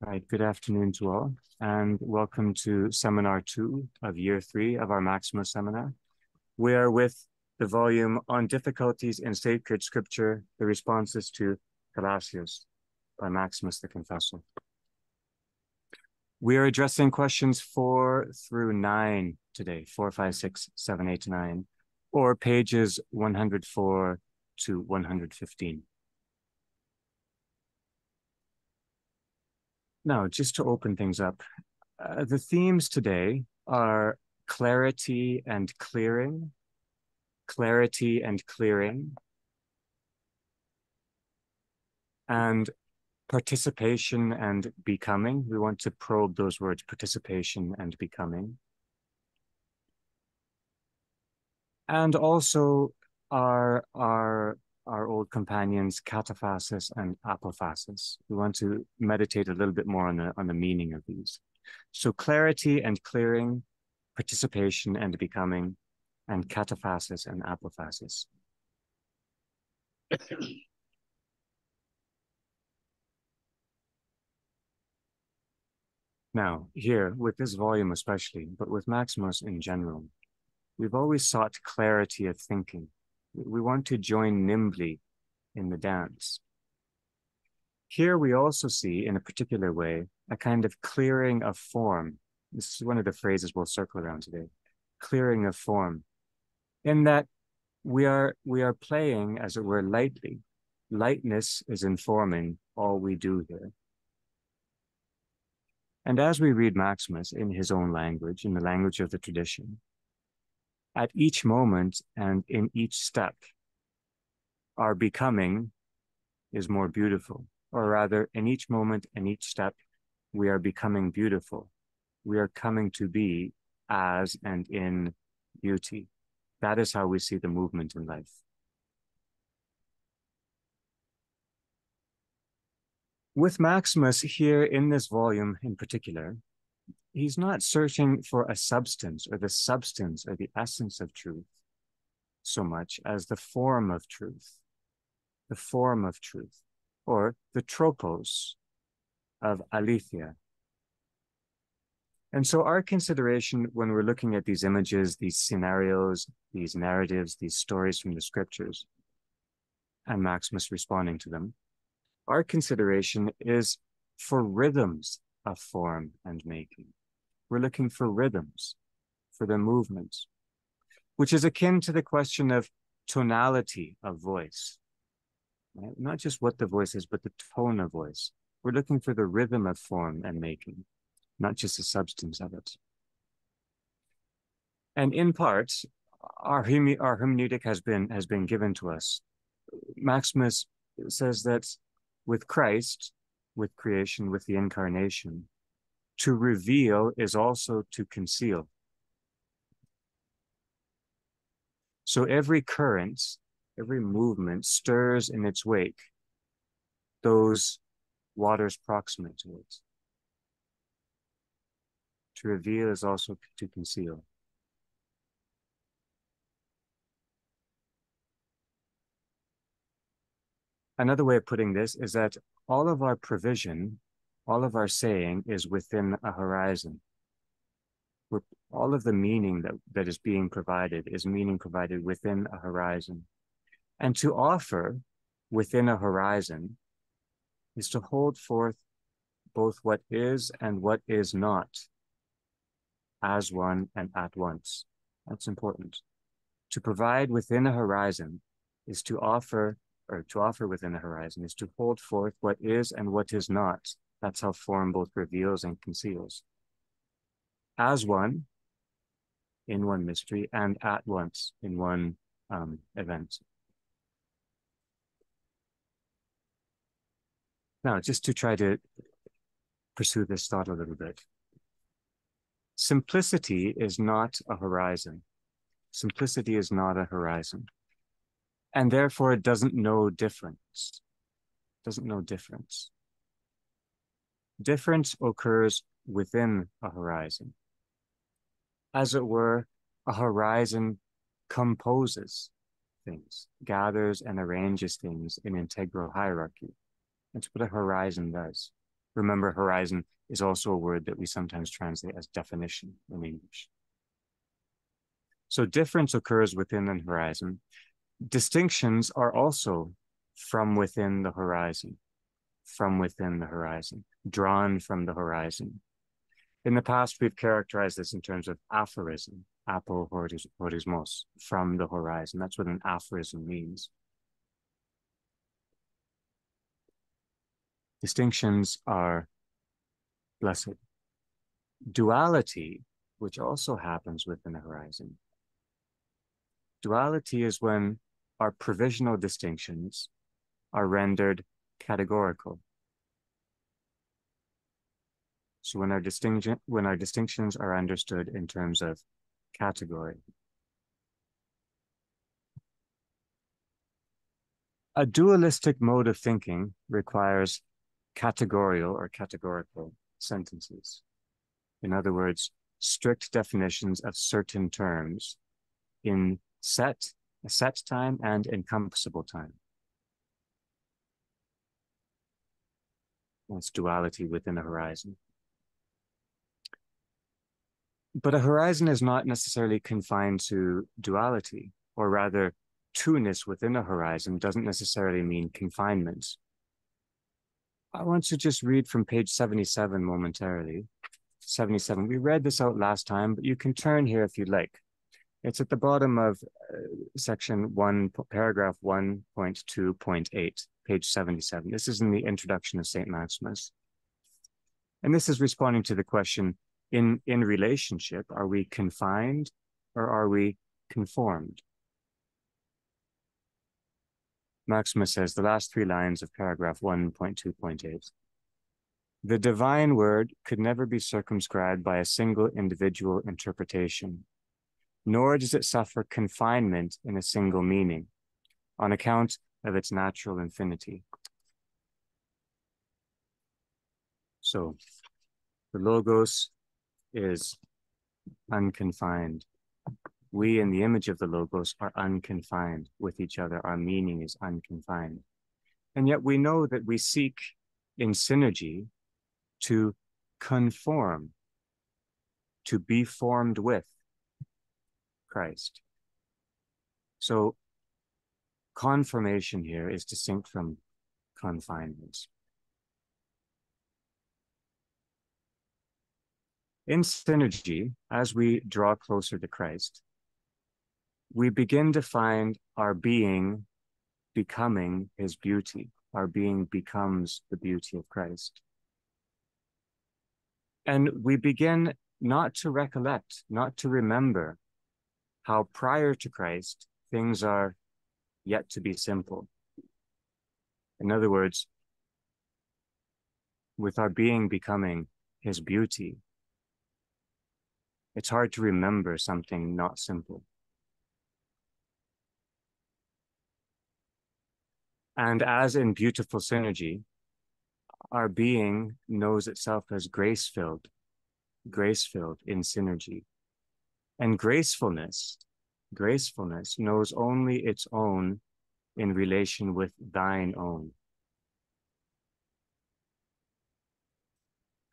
Right, good afternoon to all, and welcome to Seminar 2 of Year 3 of our Maximos Seminar. We are with the volume on difficulties in sacred scripture, the responses to Thalassios by Maximos the Confessor. We are addressing questions 4 through 9 today, 4, 5, 6, 7, 8, 9, or pages 104 to 115. Now, just to open things up, the themes today are clarity and clearing, and participation and becoming. We want to probe those words, participation and becoming. And also our old companions, kataphasis and apophasis. We want to meditate a little bit more on the meaning of these. So clarity and clearing, participation and becoming, and kataphasis and apophasis. Now, here, with this volume especially, but with Maximos in general, we've always sought clarity of thinking. We want to join nimbly in the dance. Here we also see, in a particular way, a kind of clearing of form. This is one of the phrases we'll circle around today. Clearing of form. In that we are playing, as it were, lightly. Lightness is informing all we do here. And as we read Maximus in his own language, in the language of the tradition, at each moment and in each step, our becoming is more beautiful. Or rather, in each moment and each step, we are becoming beautiful. We are coming to be as and in beauty. That is how we see the movement in life. With Maximus here in this volume in particular, he's not searching for a substance or the essence of truth so much as the form of truth, or the tropos of aletheia. And so our consideration when we're looking at these images, these scenarios, these narratives, these stories from the scriptures, and Maximus responding to them, our consideration is for rhythms of form and making. We're looking for rhythms, for the movements, which is akin to the question of tonality of voice. Right? Not just what the voice is, but the tone of voice. We're looking for the rhythm of form and making, not just the substance of it. And in part, our hermeneutic has been given to us. Maximus says that with Christ, with creation, with the incarnation, to reveal is also to conceal. So every current, every movement stirs in its wake those waters proximate to it. To reveal is also to conceal. Another way of putting this is that all of our provision, all of our saying is within a horizon. All of the meaning that is being provided is meaning provided within a horizon. And to offer within a horizon is to hold forth both what is and what is not as one and at once. That's important. To provide within a horizon is to offer, or to offer within a horizon is to hold forth what is and what is not. That's how form both reveals and conceals. As one, in one mystery, and at once in one event. Now, just to try to pursue this thought a little bit. Simplicity is not a horizon. Simplicity is not a horizon. And therefore it doesn't know difference. Difference occurs within a horizon. As it were, a horizon composes things, gathers and arranges things in integral hierarchy. That's what a horizon does. Remember, horizon is also a word that we sometimes translate as definition in English. So difference occurs within the horizon. Distinctions are also from within the horizon, drawn from the horizon. In the past, we've characterized this in terms of aphorism, apophasis, from the horizon. That's what an aphorism means. Distinctions are blessed. Duality, which also happens within the horizon. Duality is when our provisional distinctions are rendered categorical. So when our distinctions are understood in terms of category. A dualistic mode of thinking requires categorical or categorical sentences. In other words, strict definitions of certain terms in a set time and encompassable time. That's duality within a horizon. But a horizon is not necessarily confined to duality, or rather, two-ness within a horizon doesn't necessarily mean confinement. I want to just read from page 77 momentarily. 77. We read this out last time, but you can turn here if you'd like. It's at the bottom of section 1, paragraph 1.2.8, page 77. This is in the introduction of St. Maximus. And this is responding to the question, in relationship, are we confined or are we conformed? Maximus says, the last 3 lines of paragraph 1.2.8. The divine word could never be circumscribed by a single individual interpretation, nor does it suffer confinement in a single meaning, on account of its natural infinity. So, the Logos is unconfined. We, in the image of the Logos, are unconfined with each other. Our meaning is unconfined. And yet we know that we seek in synergy to conform, to be formed with Christ. So conformation here is distinct from confinement. In synergy, as we draw closer to Christ, we begin to find our being becoming his beauty. Our being becomes the beauty of Christ. And we begin not to recollect, not to remember how prior to Christ, things are yet to be simple. In other words, with our being becoming his beauty, it's hard to remember something not simple. And as in beautiful synergy, our being knows itself as grace-filled in synergy. And gracefulness knows only its own in relation with thine own.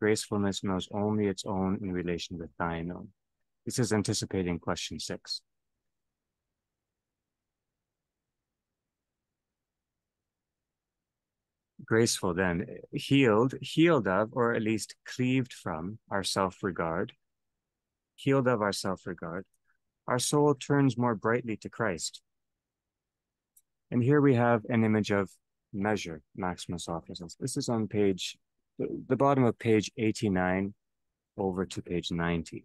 Gracefulness knows only its own in relation with thine own. This is anticipating question 6. Graceful then, healed of, or at least cleaved from our self-regard, healed of our self-regard, our soul turns more brightly to Christ. And here we have an image of measure Maximus offers us. This is on the bottom of page 89 over to page 90.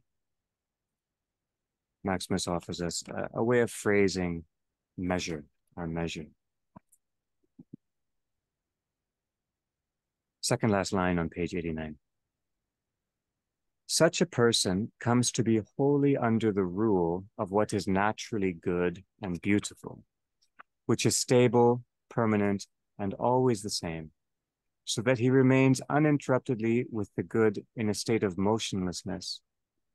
Maximus offers us a way of phrasing measure, our measure. Second last line on page 89. Such a person comes to be wholly under the rule of what is naturally good and beautiful, which is stable, permanent, and always the same, so that he remains uninterruptedly with the good in a state of motionlessness,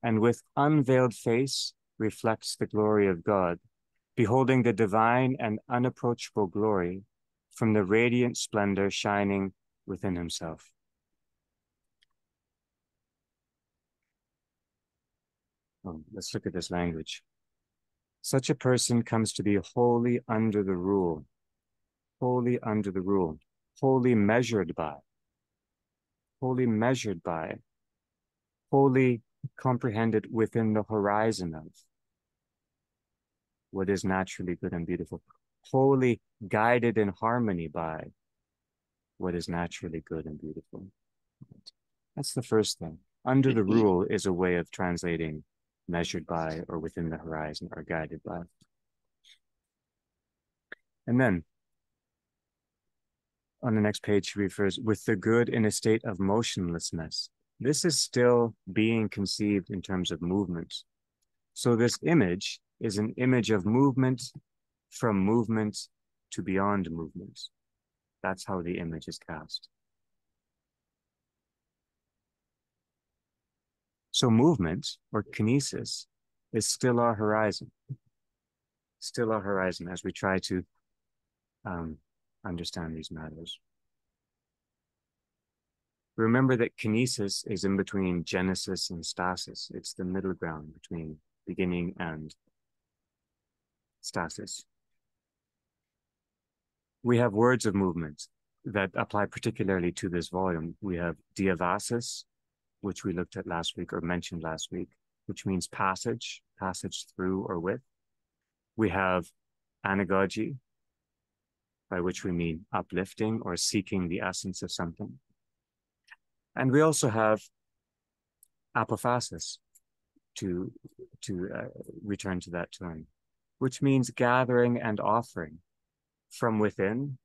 and with unveiled face reflects the glory of God, beholding the divine and unapproachable glory from the radiant splendor shining within himself. Let's look at this language. Such a person comes to be wholly under the rule, wholly under the rule, wholly measured by, wholly measured by, wholly comprehended within the horizon of what is naturally good and beautiful, wholly guided in harmony by what is naturally good and beautiful. That's the first thing. Under the rule is a way of translating measured by or within the horizon or guided by. And then on the next page, she refers with the good in a state of motionlessness. This is still being conceived in terms of movement. So this image is an image of movement from movement to beyond movement. That's how the image is cast. So movement or kinesis is still our horizon. Still our horizon as we try to understand these matters. Remember that kinesis is in between genesis and stasis. It's the middle ground between beginning and stasis. We have words of movement that apply particularly to this volume. We have diavasis, which we looked at last week or mentioned last week, which means passage, passage through or with. We have anagogy, by which we mean uplifting or seeking the essence of something. And we also have apophasis, to return to that term, which means gathering and offering from within,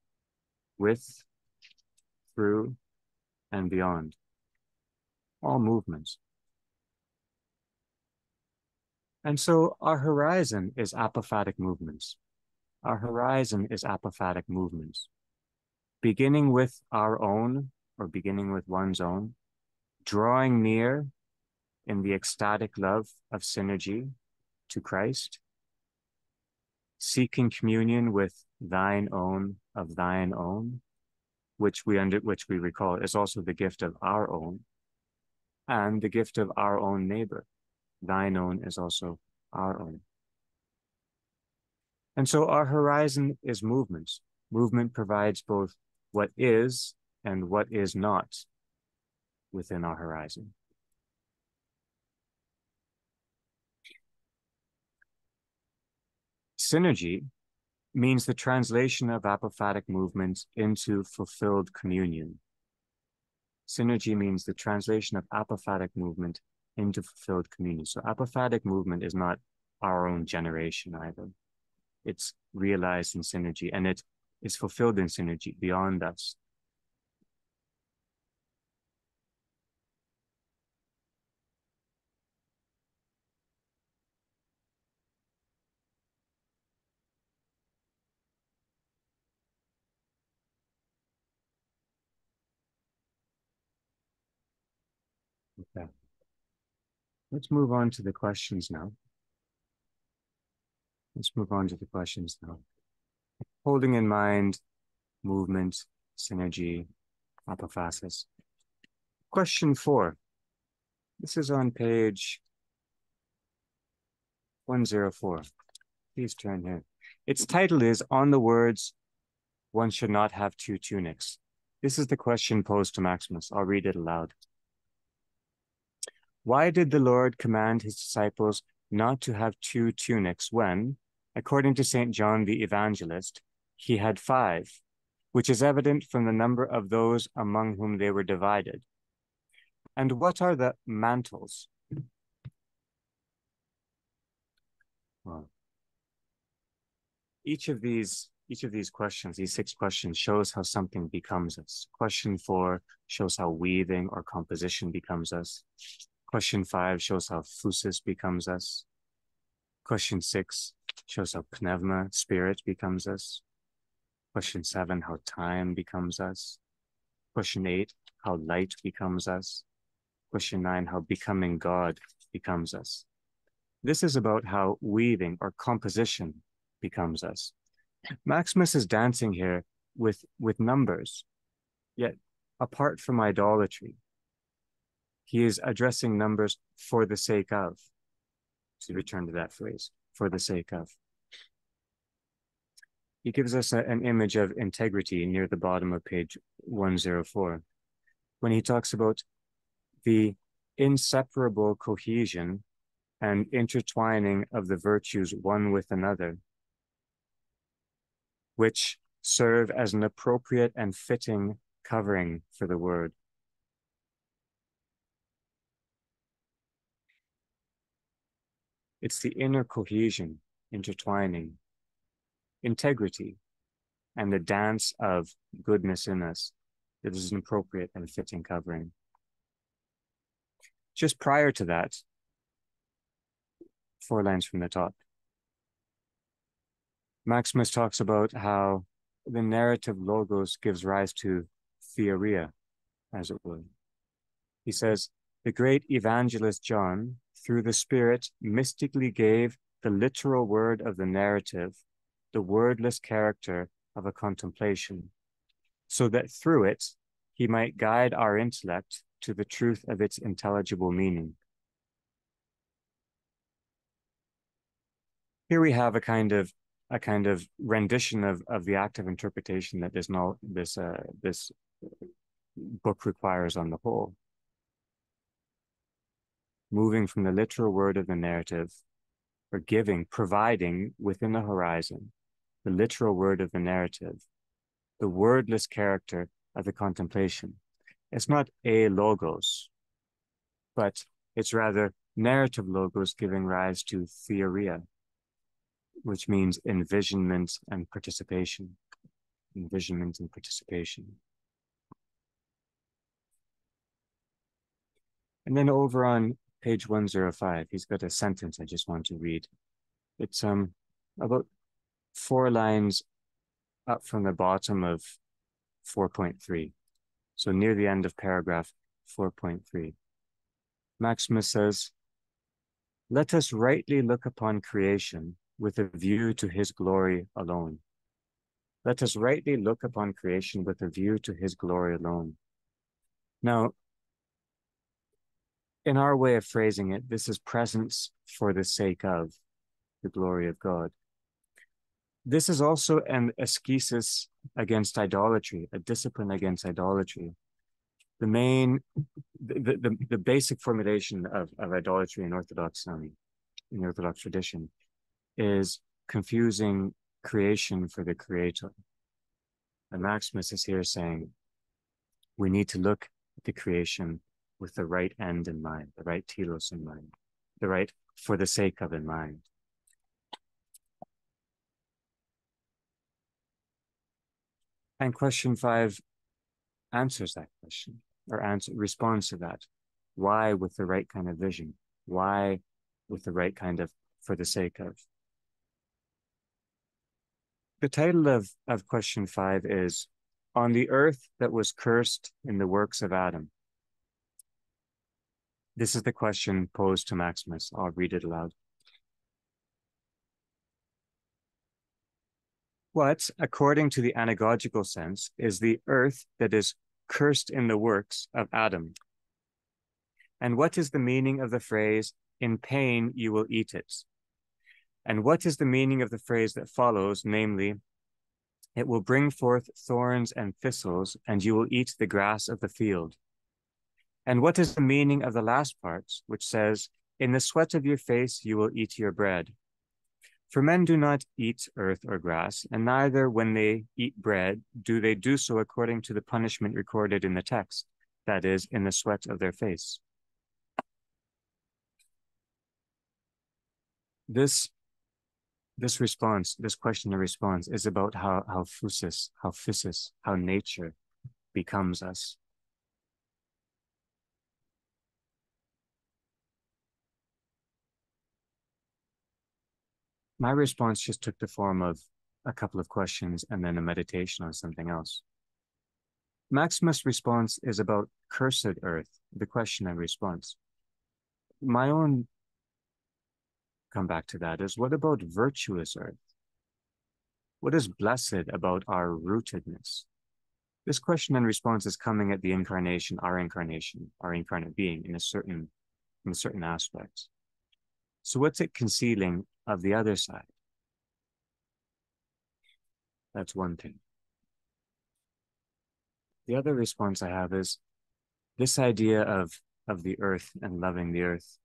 with, through, and beyond. All movements. And so our horizon is apophatic movements. Our horizon is apophatic movements, beginning with our own or beginning with one's own, drawing near in the ecstatic love of synergy to Christ, seeking communion with thine own of thine own, which we recall is also the gift of our own, and the gift of our own neighbor. Thine own is also our own. And so our horizon is movement. Movement provides both what is and what is not within our horizon. Synergy means the translation of apophatic movements into fulfilled communion. Synergy means the translation of apophatic movement into fulfilled communion. So apophatic movement is not our own generation either. It's realized in synergy and it is fulfilled in synergy beyond us. Okay. Let's move on to the questions now. Holding in mind movement, synergy, apophasis. Question 4. This is on page 104. Please turn here. Its title is On the Words, One Should Not Have Two Tunics. This is the question posed to Maximus. I'll read it aloud. Why did the Lord command his disciples not to have two tunics when, according to St. John the Evangelist, he had 5, which is evident from the number of those among whom they were divided? And what are the mantles? Well, each of these questions, these 6 questions, shows how something becomes us. Question 4 shows how weaving or composition becomes us. Question 5 shows how phusis becomes us. Question 6 shows how pneuma, spirit, becomes us. Question 7, how time becomes us. Question 8, how light becomes us. Question 9, how becoming God becomes us. This is about how weaving or composition becomes us. Maximus is dancing here with numbers, yet apart from idolatry, he is addressing numbers for the sake of. to return to that phrase, for the sake of. He gives us an image of integrity near the bottom of page 104, when he talks about the inseparable cohesion and intertwining of the virtues one with another, which serve as an appropriate and fitting covering for the word. It's the inner cohesion, intertwining, integrity, and the dance of goodness in us that is an appropriate and fitting covering. Just prior to that, 4 lines from the top, Maximus talks about how the narrative logos gives rise to theoria, as it were. He says, the great evangelist John, through the Spirit, mystically gave the literal word of the narrative the wordless character of a contemplation, so that through it he might guide our intellect to the truth of its intelligible meaning. Here we have a kind of rendition of the act of interpretation that this book requires on the whole. Moving from the literal word of the narrative, or providing within the horizon, the literal word of the narrative, the wordless character of the contemplation. It's not a logos, but it's rather narrative logos giving rise to theoria, which means envisionment and participation. Envisionment and participation. And then over on page 105, he's got a sentence I just want to read. It's about 4 lines up from the bottom of 4.3. So near the end of paragraph 4.3. Maximus says, let us rightly look upon creation with a view to his glory alone. Let us rightly look upon creation with a view to his glory alone. Now, in our way of phrasing it, this is presence for the sake of the glory of God. This is also an ascesis against idolatry, a discipline against idolatry. The basic formulation of idolatry in Orthodox tradition is confusing creation for the creator. And Maximus is here saying we need to look at the creation with the right end in mind, the right telos in mind, the right for the sake of in mind. And question 5 answers that question, or responds to that. Why with the right kind of vision? Why with the right kind of for the sake of? The title of question 5 is On the Earth That Was Cursed in the Works of Adam. This is the question posed to Maximus. I'll read it aloud. What, according to the anagogical sense, is the earth that is cursed in the works of Adam? And what is the meaning of the phrase, in pain you will eat it? And what is the meaning of the phrase that follows, namely, it will bring forth thorns and thistles, and you will eat the grass of the field? And what is the meaning of the last part, which says, in the sweat of your face you will eat your bread? For men do not eat earth or grass, and neither when they eat bread do they do so according to the punishment recorded in the text, that is, in the sweat of their face. This question and response is about how physis, how nature becomes us. My response just took the form of a couple of questions and then a meditation on something else. Maximus' response is about cursed earth, the question and response. My own comeback to that is, what about virtuous earth? What is blessed about our rootedness? This question and response is coming at the incarnation, our incarnate being in a certain aspect. So what's it concealing of the other side? That's one thing. The other response I have is this idea of the earth and loving the earth.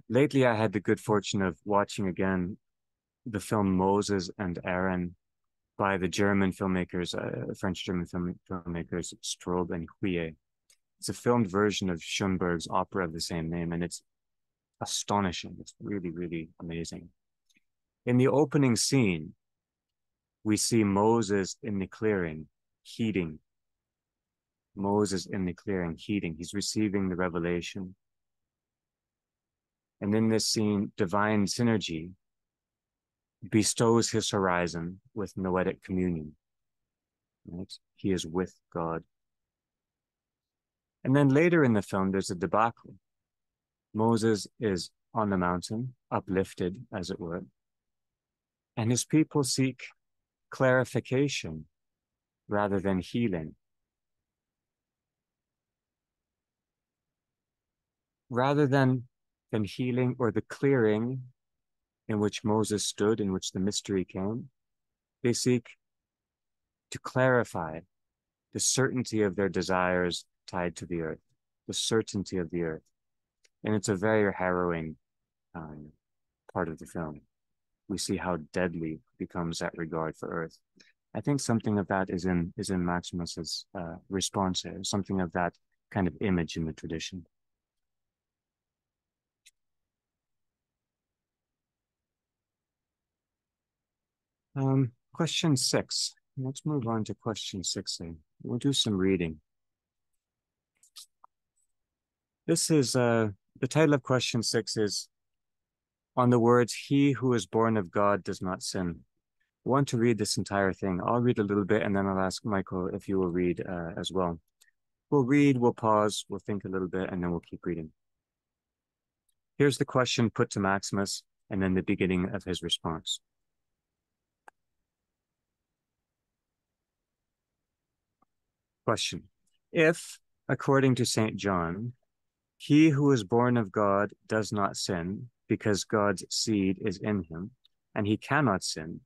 Lately, I had the good fortune of watching again the film Moses and Aaron by the German filmmakers, French-German filmmakers Strobe and Huye. It's a filmed version of Schoenberg's opera of the same name, and it's astonishing. It's really, really amazing. In the opening scene, we see Moses in the clearing, heeding. Moses in the clearing, heeding. He's receiving the revelation. And in this scene, divine synergy bestows his horizon with noetic communion. Right? He is with God. And then later in the film, there's a debacle. Moses is on the mountain, uplifted, as it were, and his people seek clarification rather than healing. Rather than healing or the clearing in which Moses stood, in which the mystery came, they seek to clarify the certainty of their desires tied to the earth, the certainty of the earth. And it's a very harrowing part of the film. We see how deadly becomes that regard for earth. I think something of that is in Maximus's response here, something of that kind of image in the tradition. Question 6. Let's move on to question 6 then. We'll do some reading. This is, the title of question 6 is, on the words, "He who is born of God does not sin." I want to read this entire thing. I'll read a little bit and then I'll ask Michael if you will read as well. We'll read, we'll pause, we'll think a little bit, and then we'll keep reading. Here's the question put to Maximus and then the beginning of his response. Question: if, according to St. John, he who is born of God does not sin because God's seed is in him, and he cannot sin,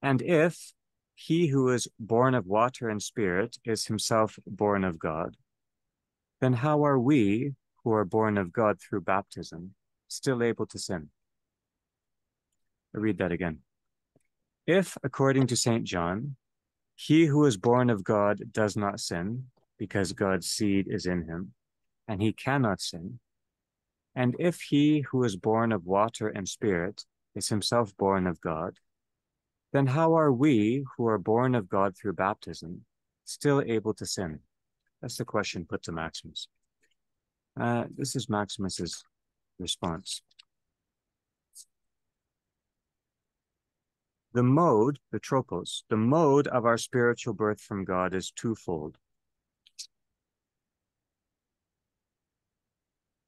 and if he who is born of water and spirit is himself born of God, then how are we who are born of God through baptism still able to sin? I'll read that again. If, according to St. John, he who is born of God does not sin because God's seed is in him, and he cannot sin, and if he who is born of water and spirit is himself born of God, then how are we who are born of God through baptism still able to sin? That's the question put to Maximus. This is Maximus's response. The mode, the tropos, the mode of our spiritual birth from God is twofold.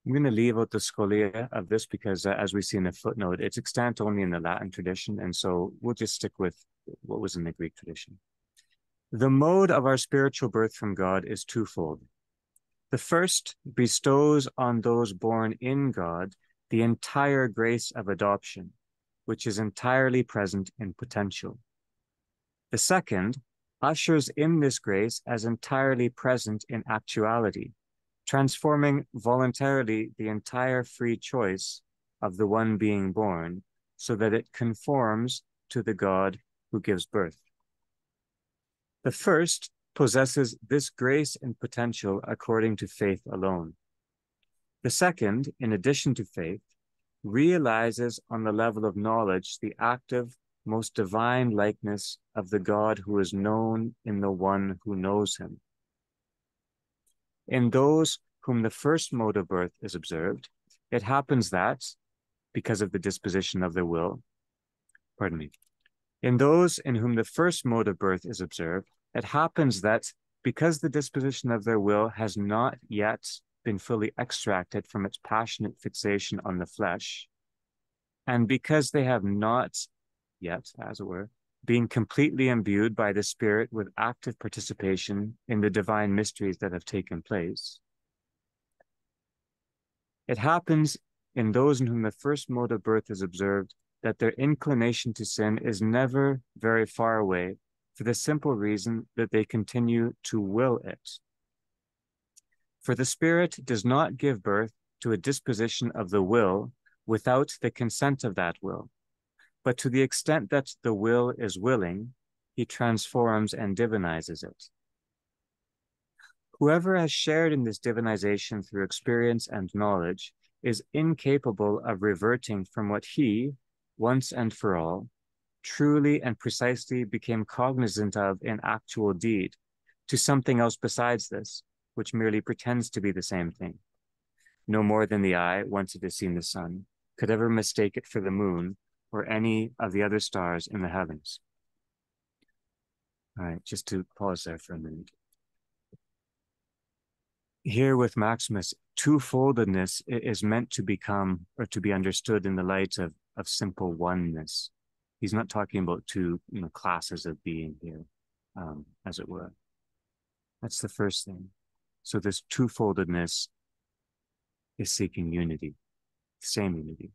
I'm going to leave out the scholia of this because, as we see in the footnote, it's extant only in the Latin tradition, and so we'll just stick with what was in the Greek tradition. The mode of our spiritual birth from God is twofold. The first bestows on those born in God the entire grace of adoption, which is entirely present in potential. The second ushers in this grace as entirely present in actuality, transforming voluntarily the entire free choice of the one being born so that it conforms to the God who gives birth. The first possesses this grace and potential according to faith alone. The second, in addition to faith, realizes on the level of knowledge the active, most divine likeness of the God who is known in the one who knows him. In those whom the first mode of birth is observed, it happens that, because of the disposition of their will, in those in whom the first mode of birth is observed, it happens that because the disposition of their will has not yet been fully extracted from its passionate fixation on the flesh, and because they have not yet, as it were, been completely imbued by the Spirit with active participation in the divine mysteries that have taken place, It happens in those in whom the first mode of birth is observed that their inclination to sin is never very far away, for the simple reason that they continue to will it. For the spirit does not give birth to a disposition of the will without the consent of that will, but to the extent that the will is willing, he transforms and divinizes it. Whoever has shared in this divinization through experience and knowledge is incapable of reverting from what he, once and for all, truly and precisely became cognizant of in actual deed, to something else besides this, which merely pretends to be the same thing. No more than the eye, once it has seen the sun, could ever mistake it for the moon or any of the other stars in the heavens. All right, just to pause there for a minute. Here with Maximus, twofoldedness is meant to become or to be understood in the light of simple oneness. He's not talking about two classes of being here, as it were. That's the first thing. So this twofoldedness is seeking unity, same unity.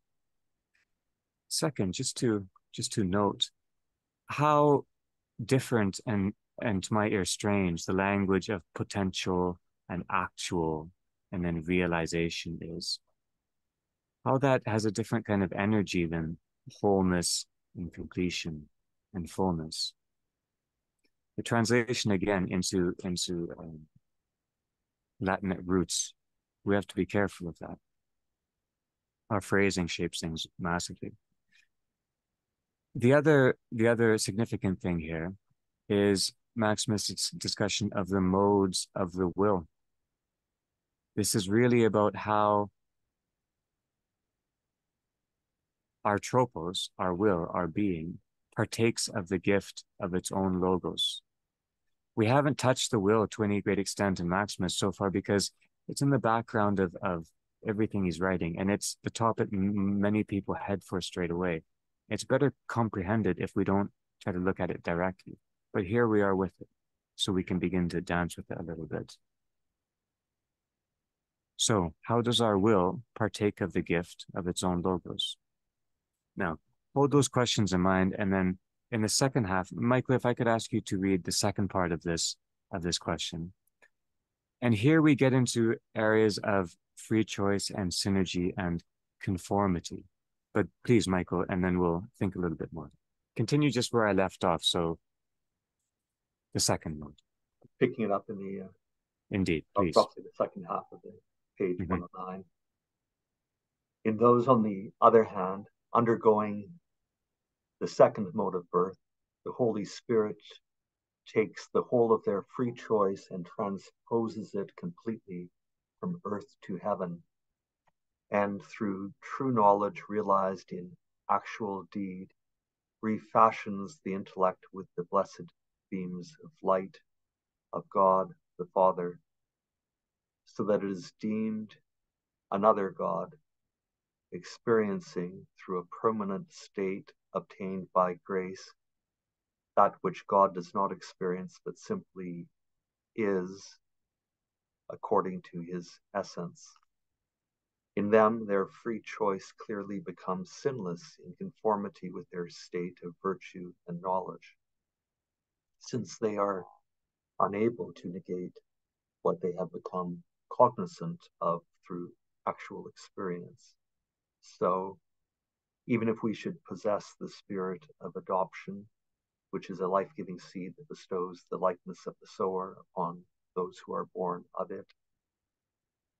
Second, just to note how different and to my ear strange the language of potential and actual and then realization is. How that has a different kind of energy than wholeness and completion and fullness. The translation again into Latin roots, we have to be careful of that. Our phrasing shapes things massively. The other significant thing here is Maximus' discussion of the modes of the will. This is really about how our tropos, our will, our being, partakes of the gift of its own logos. We haven't touched the will to any great extent in Maximus so far because it's in the background of everything he's writing, and it's the topic many people head for straight away. It's better comprehended if we don't try to look at it directly. But here we are with it, so we can begin to dance with it a little bit. So, how does our will partake of the gift of its own logos? Now, hold those questions in mind, and then in the second half, Michael, if I could ask you to read the second part of this question. And here we get into areas of free choice and synergy and conformity. But please, Michael, and then we'll think a little bit more. Continue just where I left off. So the second mode. Picking it up in the indeed, please. Roughly the second half of the page 109. In those, on the other hand, undergoing the second mode of birth, the Holy Spirit takes the whole of their free choice and transposes it completely from earth to heaven, and through true knowledge realized in actual deed, refashions the intellect with the blessed beams of light of God the Father, so that it is deemed another God, experiencing through a permanent state obtained by grace that which God does not experience but simply is according to his essence. In them, their free choice clearly becomes sinless in conformity with their state of virtue and knowledge, since they are unable to negate what they have become cognizant of through actual experience. So, even if we should possess the spirit of adoption, which is a life-giving seed that bestows the likeness of the sower upon those who are born of it,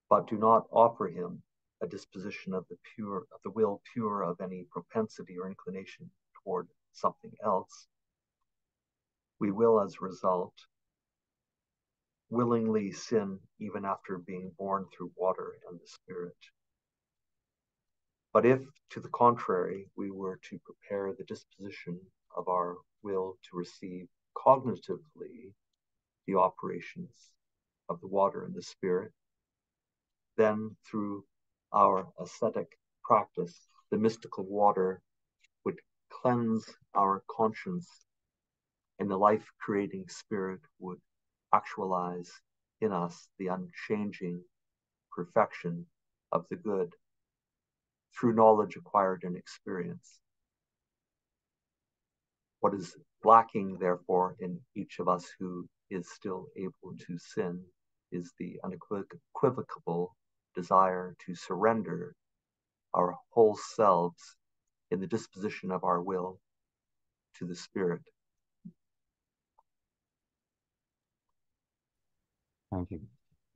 but do not offer him a disposition of the will pure of any propensity or inclination toward something else, we will, as a result, willingly sin even after being born through water and the Spirit. But if, to the contrary, we were to prepare the disposition of our will to receive cognitively the operations of the water and the Spirit, then through our ascetic practice, the mystical water would cleanse our conscience, and the life-creating Spirit would actualize in us the unchanging perfection of the good through knowledge acquired in experience. What is lacking, therefore, in each of us who is still able to sin is the unequivocal desire to surrender our whole selves in the disposition of our will to the Spirit. Thank you.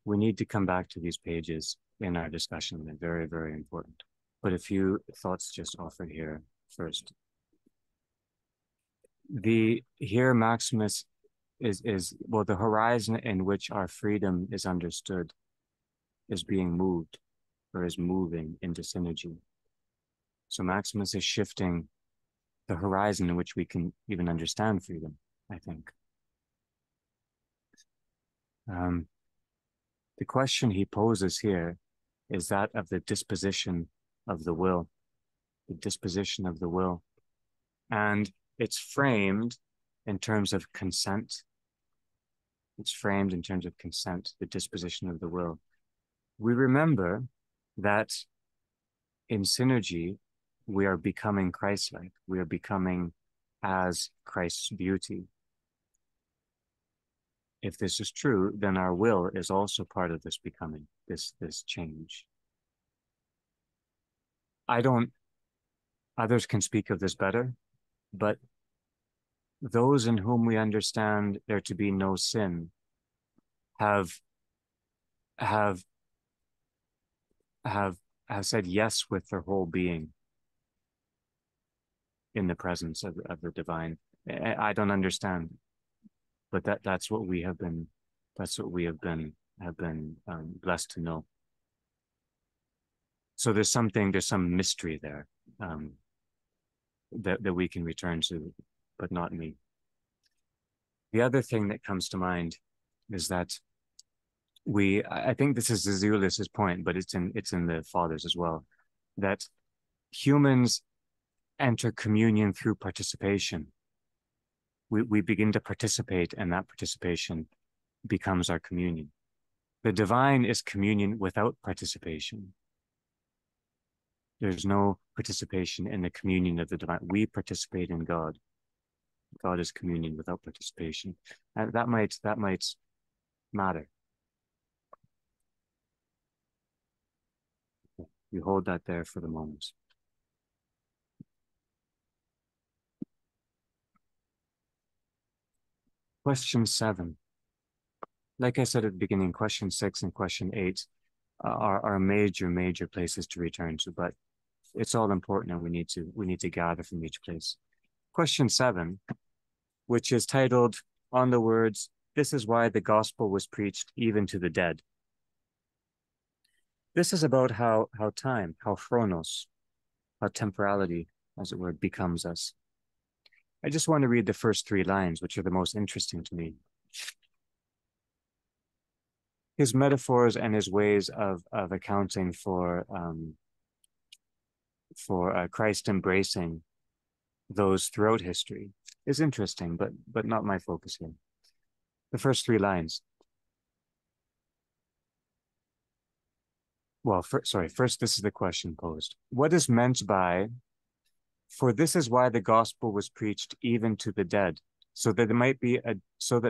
We need to come back to these pages in our discussion. They're very, very important. But a few thoughts just offered here first. Here Maximus is well, the horizon in which our freedom is understood is being moved or is moving into synergy. So Maximus is shifting the horizon in which we can even understand freedom, I think. The question he poses here is that of the disposition of the will, the disposition of the will. And it's framed in terms of consent. It's framed in terms of consent, the disposition of the will. We remember that in synergy, we are becoming Christ-like. We are becoming as Christ's beauty. If this is true, then our will is also part of this becoming, this change. Others can speak of this better, but those in whom we understand there to be no sin have said yes with their whole being in the presence of the divine. I don't understand, but that's what we have been. That's what we have been blessed to know. So there's some mystery there that we can return to, but not me. The other thing that comes to mind is that I think this is Azulis's point, but it's in the Fathers as well, that humans enter communion through participation. We begin to participate, and that participation becomes our communion. The divine is communion without participation. There's no participation in the communion of the divine. We participate in God. God is communion without participation. And that might matter. You hold that there for the moment. Question 7. Like I said at the beginning, question 6 and question 8 are major places to return to, but it's all important, and we need to gather from each place. Question 7, which is titled on the words, "This is why the gospel was preached even to the dead." This is about how time, how chronos, how temporality, as it were, becomes us. I just want to read the first 3 lines, which are the most interesting to me. His metaphors and his ways of accounting for Christ embracing those throughout history is interesting, but not my focus here. The first 3 lines. Well, first, this is the question posed. What is meant by, "For this is why the gospel was preached even to the dead, so that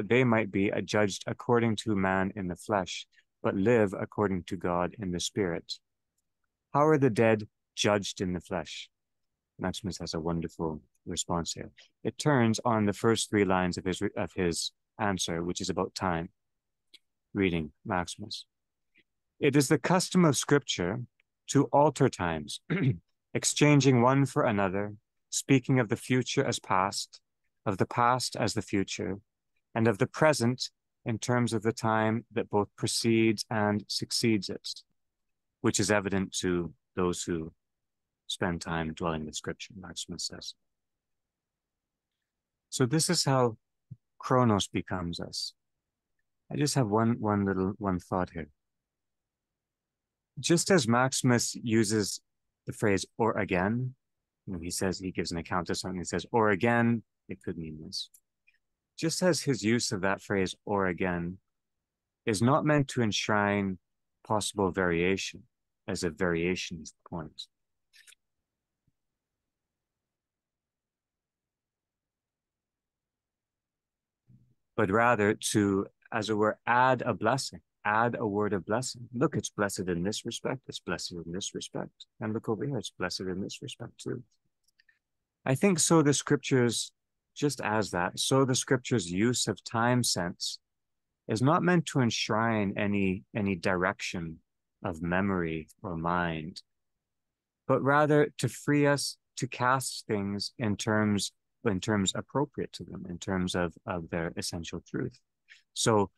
they might be adjudged according to man in the flesh, but live according to God in the spirit." How are the dead judged in the flesh? Maximus has a wonderful response here. It turns on the first 3 lines of his answer, which is about time. Reading Maximus. "It is the custom of Scripture to alter times, exchanging one for another, speaking of the future as past, of the past as the future, and of the present in terms of the time that both precedes and succeeds it," which is evident to those who spend time dwelling with Scripture, Maximus says. So this is how chronos becomes us. I just have one thought here. Just as Maximus uses the phrase "or again," when he gives an account of something, he says "or again," it could mean this. Just as his use of that phrase "or again" is not meant to enshrine possible variation, as a variation is the point. But rather to, as it were, add a blessing, add a word of blessing. Look, it's blessed in this respect, it's blessed in this respect. And look over here, it's blessed in this respect too. I think so the scriptures, just as that, so the scriptures' use of time sense is not meant to enshrine any direction of memory or mind, but rather to free us to cast things in terms appropriate to them, in terms of their essential truth. So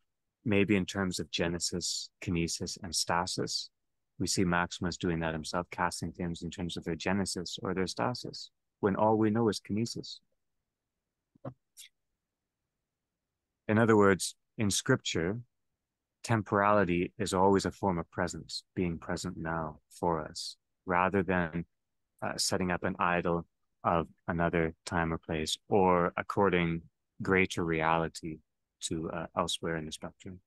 maybe in terms of genesis, kinesis, and stasis, we see Maximus doing that himself, casting things in terms of their genesis or their stasis, when all we know is kinesis. In other words, in scripture, temporality is always a form of presence, being present now for us, rather than setting up an idol of another time or place, or according greater reality to elsewhere in the spectrum.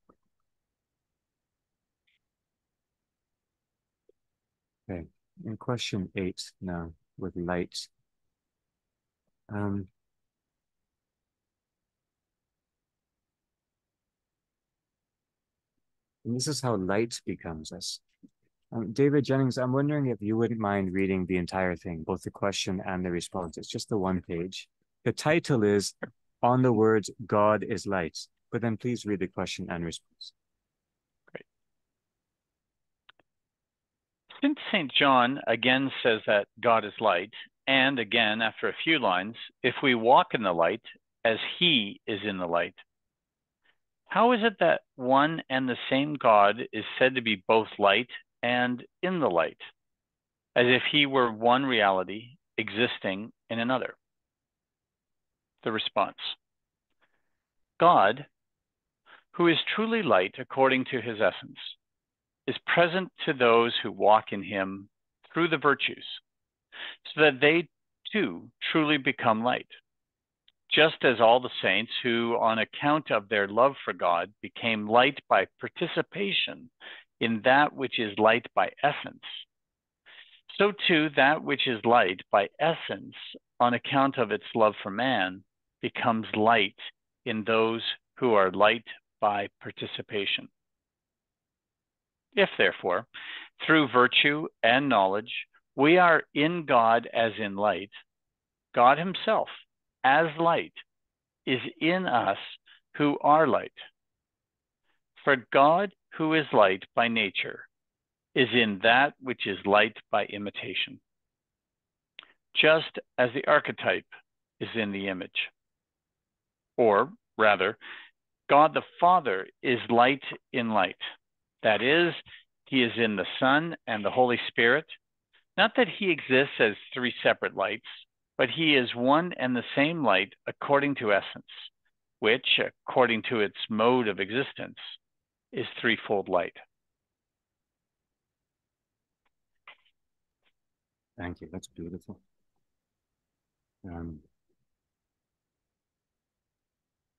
Okay, in question 8 now, with light. And this is how light becomes us. David Jennings, I'm wondering if you wouldn't mind reading the entire thing, both the question and the response. It's just the one page. The title is On the Words God is Light, but then please read the question and response. Great. Since St. John again says that God is light, and again, after a few lines, if we walk in the light as he is in the light, how is it that one and the same God is said to be both light and in the light, as if he were one reality existing in another? The response: God, who is truly light according to his essence, is present to those who walk in him through the virtues, so that they too truly become light, just as all the saints who, on account of their love for God, became light by participation in that which is light by essence, so too that which is light by essence, on account of its love for man, becomes light in those who are light by participation. If, therefore, through virtue and knowledge, we are in God as in light, God himself, as light, is in us who are light. For God, who is light by nature, is in that which is light by imitation, just as the archetype is in the image. Or, rather, God the Father is light in light. That is, he is in the Son and the Holy Spirit. Not that he exists as three separate lights, but he is one and the same light according to essence, which, according to its mode of existence, is threefold light. Thank you. That's beautiful.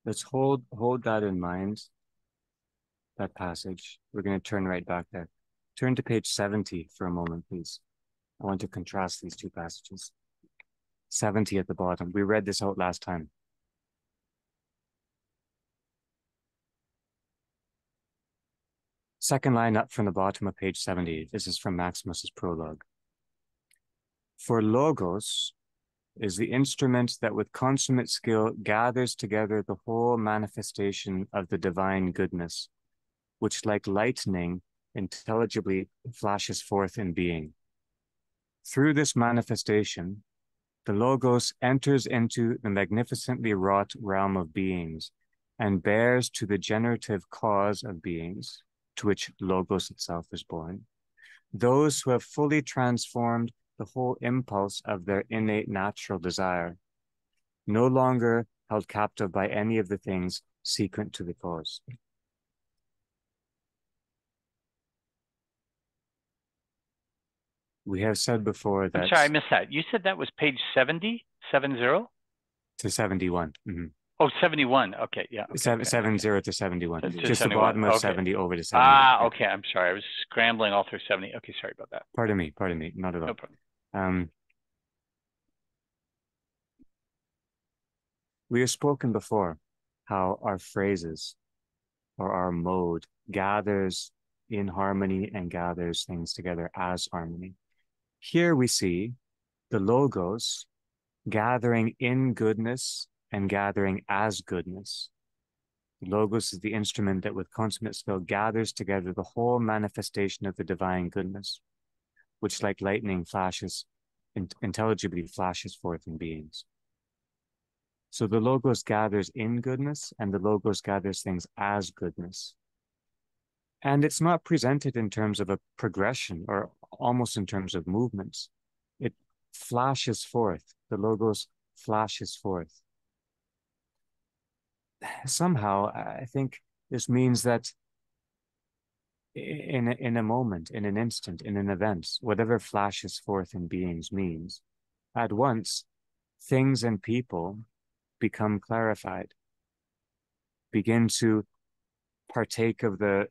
Let's hold that in mind, that passage. We're going to turn right back there. Turn to page 70 for a moment, please. I want to contrast these two passages. 70 at the bottom. We read this out last time. Second line up from the bottom of page 70. This is from Maximus's prologue. For Logos is the instrument that with consummate skill gathers together the whole manifestation of the divine goodness, which like lightning intelligibly flashes forth in being. Through this manifestation, the Logos enters into the magnificently wrought realm of beings and bears to the generative cause of beings, to which Logos itself is born, those who have fully transformed the whole impulse of their innate natural desire, no longer held captive by any of the things sequent to the cause. We have said before that... I'm sorry, I missed that. You said that was page 70? 70? To 71. Mm-hmm. Oh, 71. Okay, yeah. Okay, 70 to 71. To Just 71. the bottom of Okay. 70 over to 71. Ah, okay. I'm sorry. I was scrambling all through 70. Okay, sorry about that. Pardon me. Not at all. No problem. We have spoken before how our phrases or our mode gathers in harmony and gathers things together as harmony. Here we see the logos gathering in goodness and gathering as goodness. The logos is the instrument that with consummate skill gathers together the whole manifestation of the divine goodness, which like lightning flashes, intelligibly flashes forth in beings. So the logos gathers in goodness and the logos gathers things as goodness. And it's not presented in terms of a progression or almost in terms of movements. It flashes forth. The logos flashes forth. Somehow, I think this means that in a moment, in an instant, in an event, whatever flashes forth in beings means, at once, things and people become clarified, begin to partake of the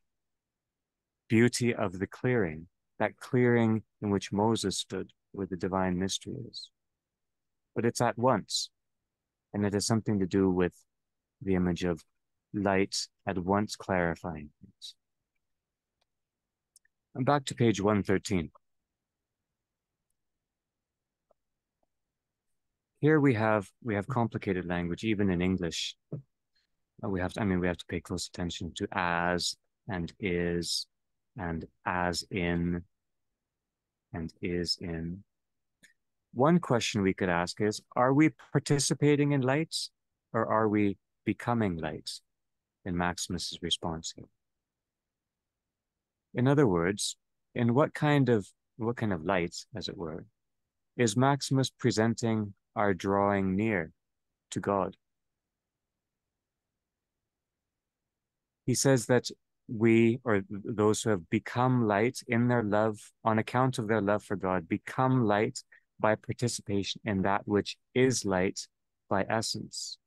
beauty of the clearing, that clearing in which Moses stood, where the divine mystery is. But it's at once, and it has something to do with the image of light at once clarifying things. I'm back to page 113. Here we have complicated language, even in English. We have to pay close attention to as and is and as in and is in. One question we could ask is, are we participating in light or are we becoming light? In Maximus's response here. In other words, in what kind of light, as it were, is Maximus presenting our drawing near to God? He says that we, or those who have become light in their love, on account of their love for God, become light by participation in that which is light by essence.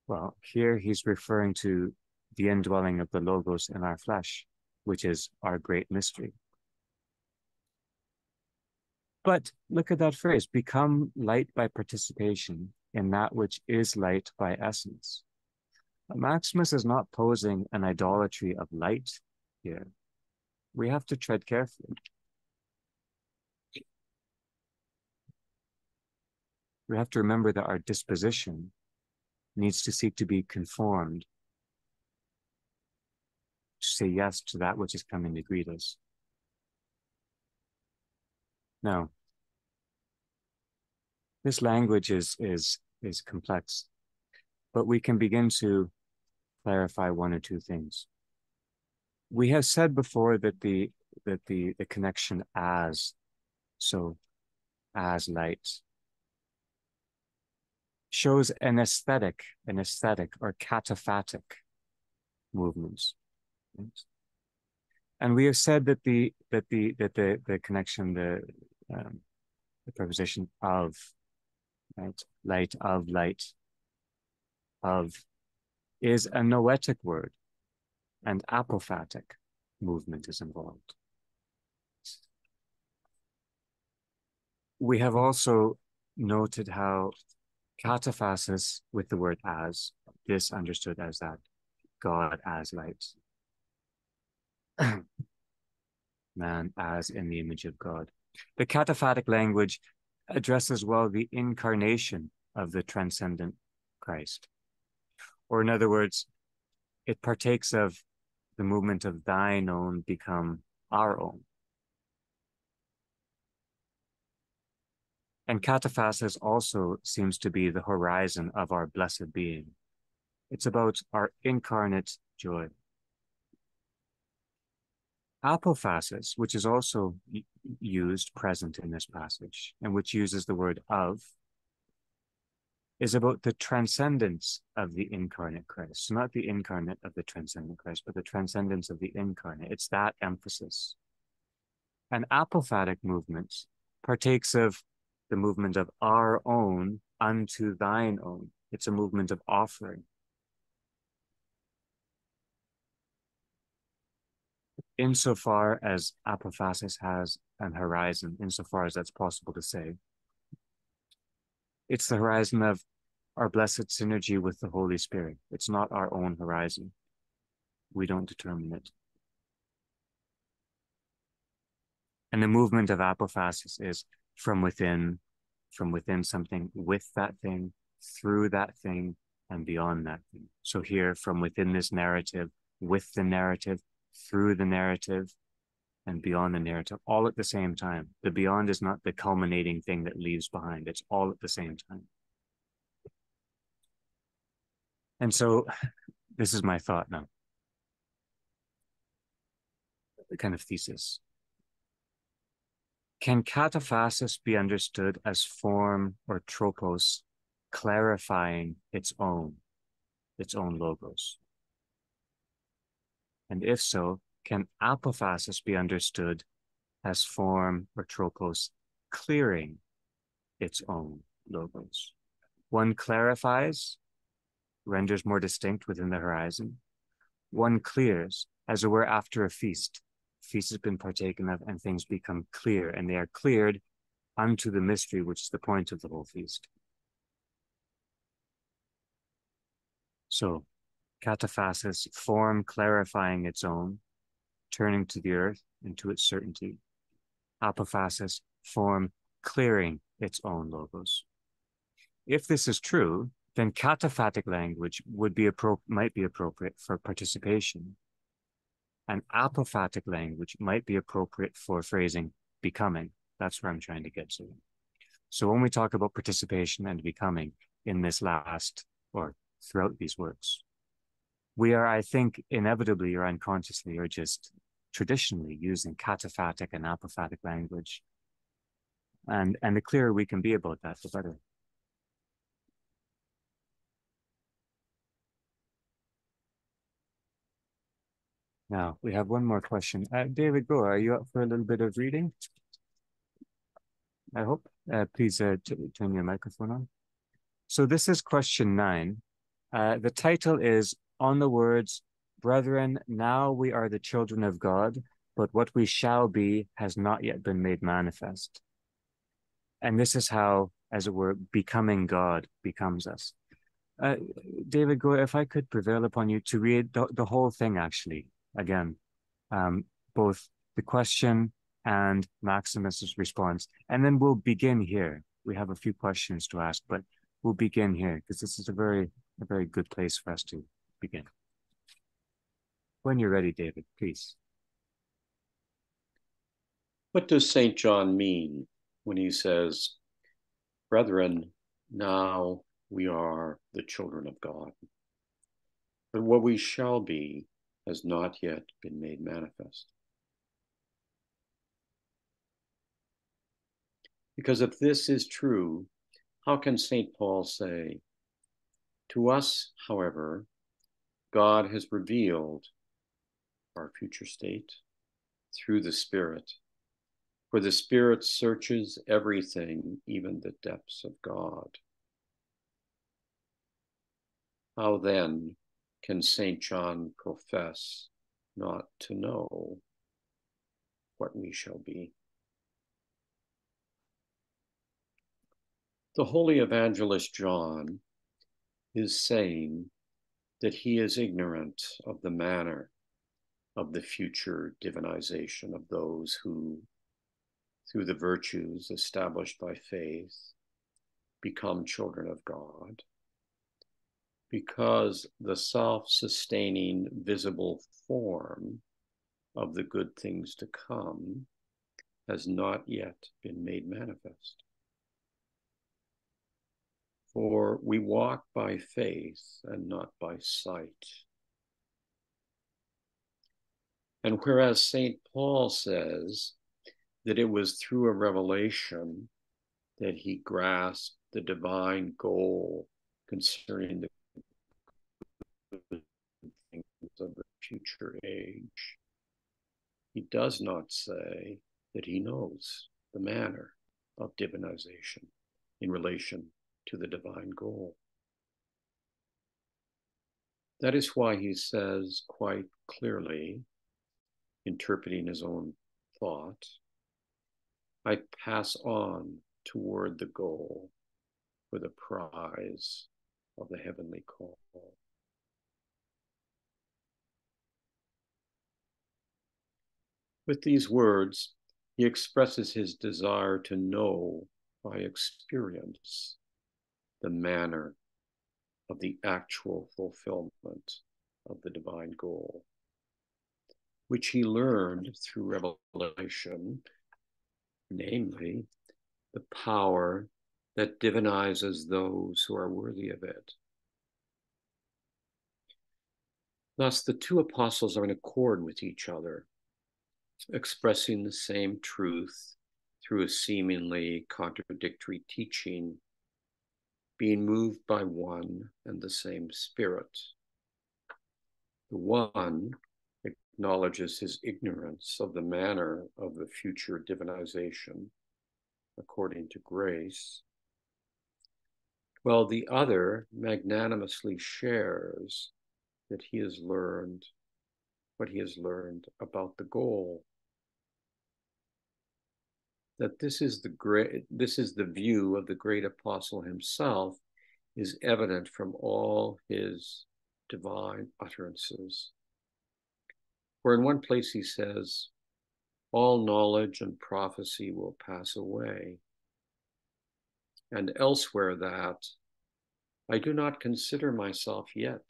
Well, here he's referring to the indwelling of the Logos in our flesh, which is our great mystery. But look at that phrase, become light by participation in that which is light by essence. Maximus is not posing an idolatry of light here. We have to tread carefully. We have to remember that our disposition needs to seek to be conformed, to say yes to that which is coming to greet us. Now, this language is complex, but we can begin to clarify one or two things. We have said before that the connection as light shows an aesthetic or kataphatic movements. Right? And we have said that the connection, the preposition of, right, light of is a noetic word, and apophatic movement is involved. We have also noted how kataphasis with the word as, this understood as that God as light, man as in the image of God. The kataphatic language addresses well the incarnation of the transcendent Christ. Or in other words, it partakes of the movement of thine own become our own. And kataphasis also seems to be the horizon of our blessed being. It's about our incarnate joy. Apophasis, which is also used, present in this passage, and which uses the word of, is about the transcendence of the incarnate Christ. So not the incarnate of the transcendent Christ, but the transcendence of the incarnate. It's that emphasis. And apophatic movements partakes of the movement of our own unto thine own, It's a movement of offering. Insofar as apophasis has an horizon, insofar as that's possible to say, it's the horizon of our blessed synergy with the Holy Spirit. It's not our own horizon. We don't determine it. And the movement of apophasis is from within something, with that thing, through that thing, and beyond that thing. So here, from within this narrative, with the narrative, through the narrative, and beyond the narrative, all at the same time. The beyond is not the culminating thing that leaves behind. It's all at the same time. And so this is my thought now, the kind of thesis. Can kataphasis be understood as form or tropos clarifying its own logos? And if so, can apophasis be understood as form or tropos clearing its own logos? One clarifies, renders more distinct within the horizon. One clears, as it were after a feast. Feast has been partaken of and things become clear, and they are cleared unto the mystery, which is the point of the whole feast. So, kataphasis, form clarifying its own, turning to the earth into its certainty. Apophasis, form clearing its own logos. If this is true, then kataphatic language might be appropriate for participation. And apophatic language might be appropriate for phrasing becoming. That's where I'm trying to get to. So when we talk about participation and becoming in this last or throughout these works, we are, I think, inevitably or unconsciously or just traditionally using kataphatic and apophatic language. And the clearer we can be about that, the better. Now, we have one more question. David, go. Are you up for a little bit of reading? I hope. Please turn your microphone on. So this is question 9. The title is On the Words, Brethren, now we are the children of God, but what we shall be has not yet been made manifest. And this is how, as it were, becoming God becomes us. David, go. If I could prevail upon you to read the whole thing, actually. Again, both the question and Maximus's response. And then we'll begin here. We have a few questions to ask, but we'll begin here because this is a very good place for us to begin. When you're ready, David, please. What does St. John mean when he says, brethren, now we are the children of God, but what we shall be has not yet been made manifest? Because if this is true, how can St. Paul say, to us, however, God has revealed our future state through the Spirit, for the Spirit searches everything, even the depths of God. How then can St. John profess not to know what we shall be? The Holy Evangelist John is saying that he is ignorant of the manner of the future divinization of those who, through the virtues established by faith, become children of God, because the self-sustaining visible form of the good things to come has not yet been made manifest. For we walk by faith and not by sight. And whereas St. Paul says that it was through a revelation that he grasped the divine goal concerning the things of the future age, he does not say that he knows the manner of divinization in relation to the divine goal. That is why he says quite clearly, interpreting his own thought, I pass on toward the goal for the prize of the heavenly call. With these words, he expresses his desire to know by experience the manner of the actual fulfillment of the divine goal, which he learned through revelation, namely, the power that divinizes those who are worthy of it. Thus, the two apostles are in accord with each other, expressing the same truth through a seemingly contradictory teaching, being moved by one and the same spirit. The one acknowledges his ignorance of the manner of the future divinization according to grace, while the other magnanimously shares that he has learned what he has learned about the goal. That this is the view of the great apostle himself is evident from all his divine utterances. For in one place he says, all knowledge and prophecy will pass away. And elsewhere that, I do not consider myself yet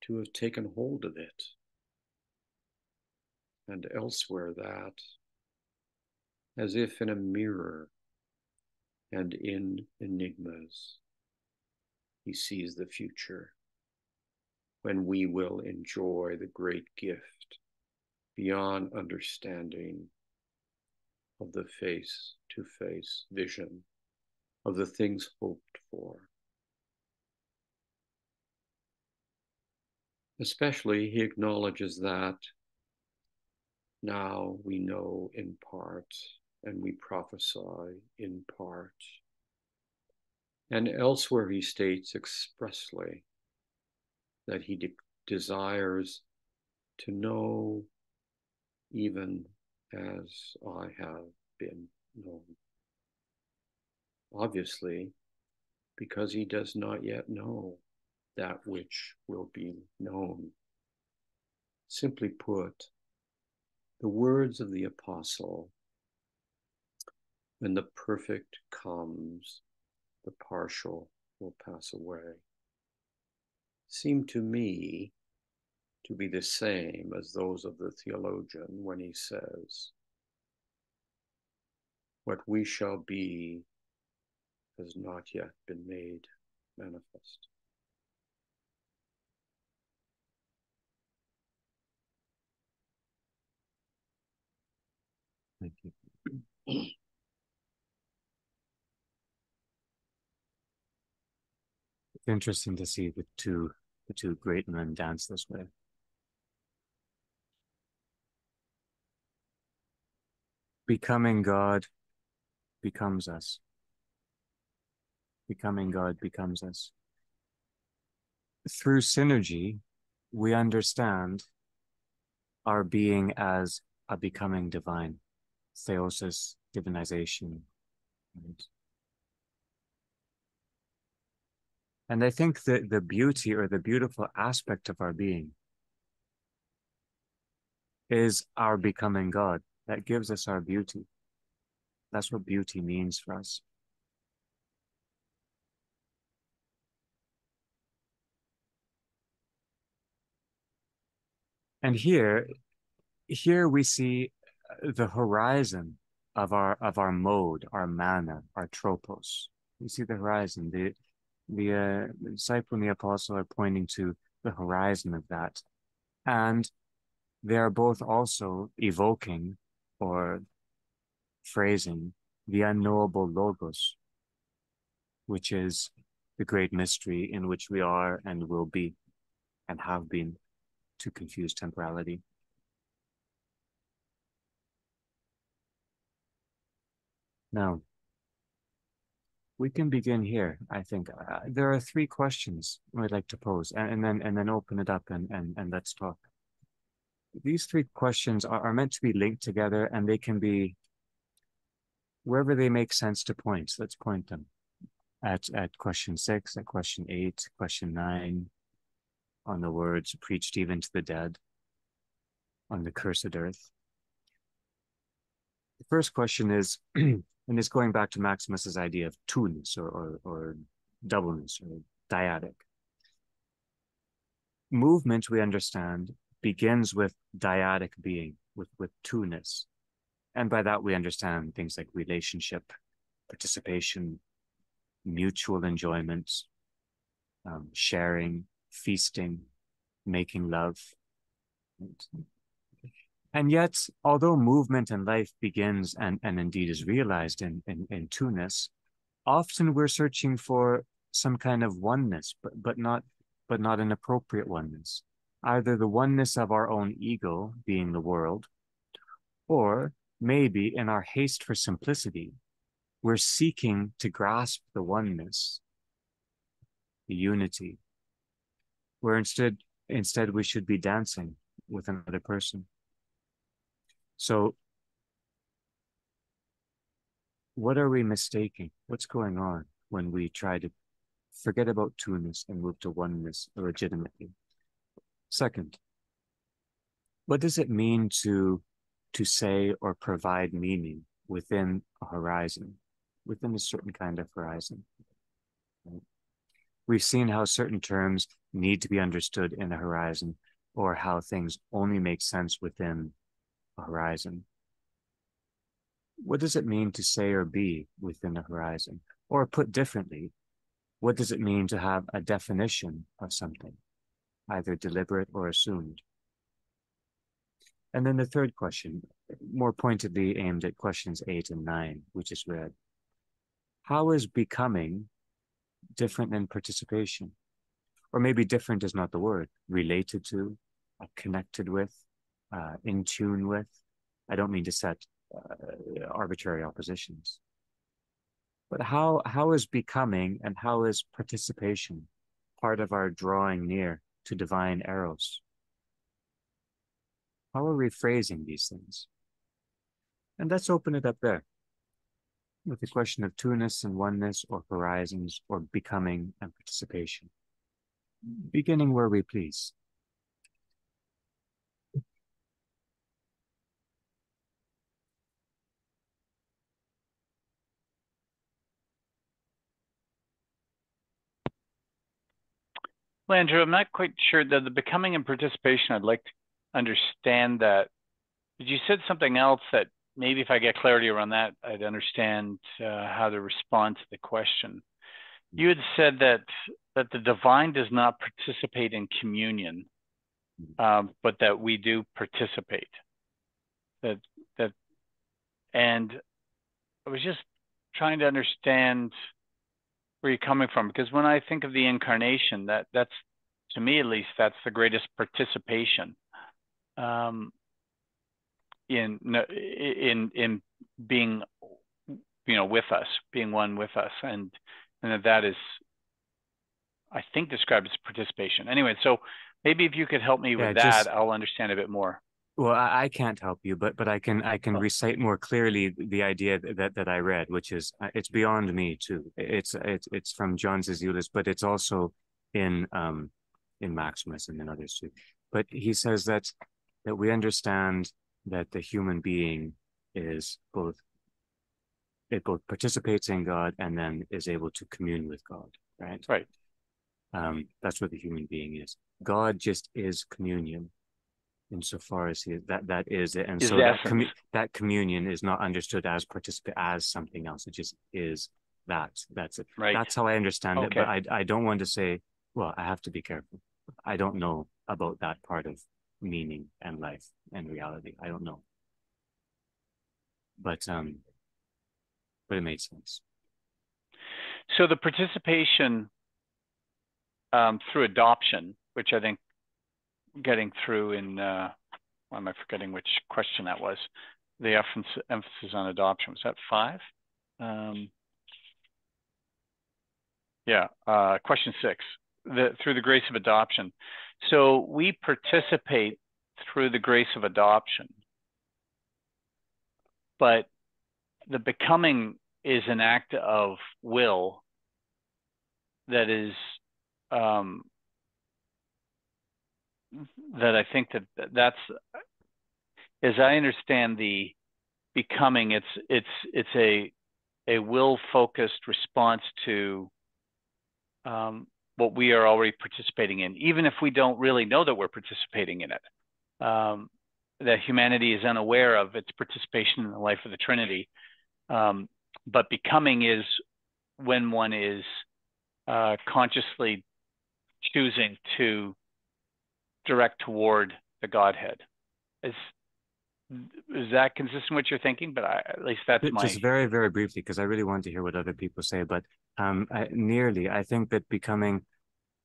to have taken hold of it. And elsewhere that, as if in a mirror and in enigmas, he sees the future, when we will enjoy the great gift beyond understanding of the face-to-face vision of the things hoped for. Especially, he acknowledges that now we know in part and we prophesy in part. And elsewhere he states expressly that he desires to know even as I have been known. Obviously, because he does not yet know that which will be known. Simply put, the words of the apostle, when the perfect comes, the partial will pass away, seem to me to be the same as those of the theologian when he says, what we shall be has not yet been made manifest. Thank you. It's interesting to see the two great men dance this way. Becoming God becomes us. Becoming God becomes us. Through synergy, we understand our being as a becoming divine, theosis, divinization. Right? And I think that the beauty or the beautiful aspect of our being is our becoming God. That gives us our beauty. That's what beauty means for us. And here we see the horizon of our mode, our manner, our tropos. We see the horizon. The disciple and the apostle are pointing to the horizon of that, and they are both also evoking or phrasing the unknowable logos, which is the great mystery in which we are and will be and have been to confuse temporality. Now, we can begin here. I think there are three questions I'd like to pose, and then open it up and let's talk. These three questions are meant to be linked together, and they can be wherever they make sense to point. Let's point them at question 6, at question 8, question 9, on the words preached even to the dead, on the cursed earth. The first question is, and it's going back to Maximus's idea of two-ness or doubleness or dyadic. Movement, we understand, begins with dyadic being, with two-ness. And by that, we understand things like relationship, participation, mutual enjoyment, sharing, feasting, making love. And yet, although movement in life begins and indeed is realized in two-ness, often we're searching for some kind of oneness, but not an appropriate oneness. Either the oneness of our own ego, being the world, or maybe in our haste for simplicity, we're seeking to grasp the oneness, the unity, where instead we should be dancing with another person. So what are we mistaking? What's going on when we try to forget about two-ness and move to oneness legitimately? Second, what does it mean to say or provide meaning within a horizon, within a certain kind of horizon? We've seen how certain terms need to be understood in a horizon, or how things only make sense within a horizon. What does it mean to say or be within a horizon? Or put differently, what does it mean to have a definition of something, either deliberate or assumed? And then the third question, more pointedly aimed at questions 8 and 9, we just read. How is becoming different than participation? Or maybe different is not the word. Related to, connected with, in tune with. I don't mean to set arbitrary oppositions. But how is becoming and how is participation part of our drawing near to divine eros? How are we phrasing these things? And let's open it up there with the question of two-ness and oneness, or horizons, or becoming and participation. Beginning where we please. Well, Andrew, I'm not quite sure that the becoming and participation, I'd like to understand that. But you said something else that maybe if I get clarity around that, I'd understand how to respond to the question. You had said that the divine does not participate in communion, but that we do participate. And I was just trying to understand where you're coming from, because when I think of the incarnation, that's, to me at least, that's the greatest participation in being, with us, being one with us, and that is, I think, described as participation. Anyway, so maybe if you could help me with that, I'll understand a bit more. Well, I can't help you, but I can recite more clearly the idea that I read, which is it's beyond me too. It's from John Zizioulas, but it's also in Maximus and in others too. But he says that we understand that the human being is both participates in God and then is able to commune with God, right? Right. That's what the human being is. God just is communion. Insofar as that is it, and so that communion is not understood as as something else. It just is that. That's it. Right. That's how I understand it. But I don't want to say. Well, I have to be careful. I don't know about that part of meaning and life and reality. I don't know. But it made sense. So the participation through adoption, which I think, getting through in, why am I forgetting which question that was? The emphasis on adoption, was that 5? Yeah. Question 6, through the grace of adoption. So we participate through the grace of adoption, but the becoming is an act of will that is, that I think that's, as I understand the becoming, it's a will-focused response to what we are already participating in, even if we don't really know that we're participating in it. That humanity is unaware of its participation in the life of the Trinity. But becoming is when one is consciously choosing to direct toward the Godhead. Is that consistent with what you're thinking? But at least that's my... Just very, very briefly, because I really want to hear what other people say, but I think that becoming,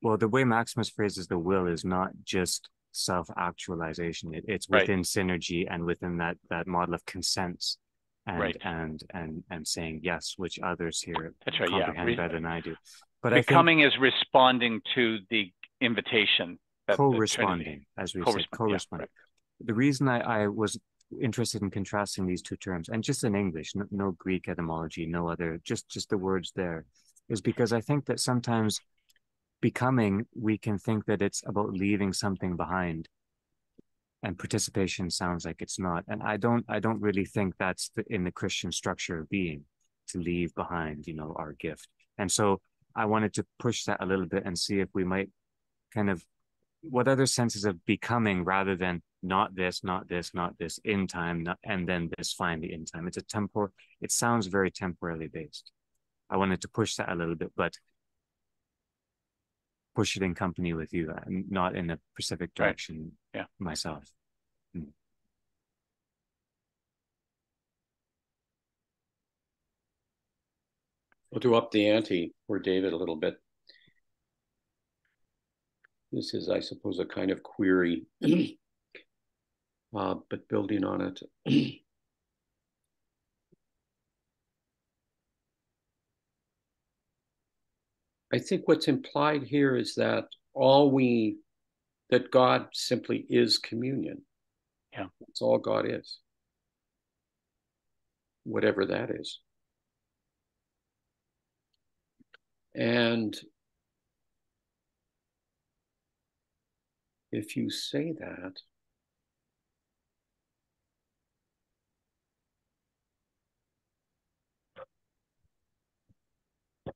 well, the way Maximus phrases the will is not just self-actualization. It's within synergy and within that model of consents and saying yes, which others here comprehend better than I do. But becoming is responding to the invitation. Co-responding, as we said, co-responding. The reason I was interested in contrasting these two terms, and just in English, no Greek etymology, no other, just the words there, is because I think that sometimes becoming, we can think that it's about leaving something behind, and participation sounds like it's not. And I don't really think that's in the Christian structure of being, to leave behind, our gift. And so I wanted to push that a little bit and see if we might kind of, what other senses of becoming, rather than not this, not this, not this, in time, and then this finally in time. It sounds very temporally based. I wanted to push that a little bit, but push it in company with you, and not in a specific direction myself. We'll do up the ante for David a little bit. This is, I suppose, a kind of query, but building on it. I think what's implied here is that that God simply is communion. Yeah. That's all God is. Whatever that is. And if you say that,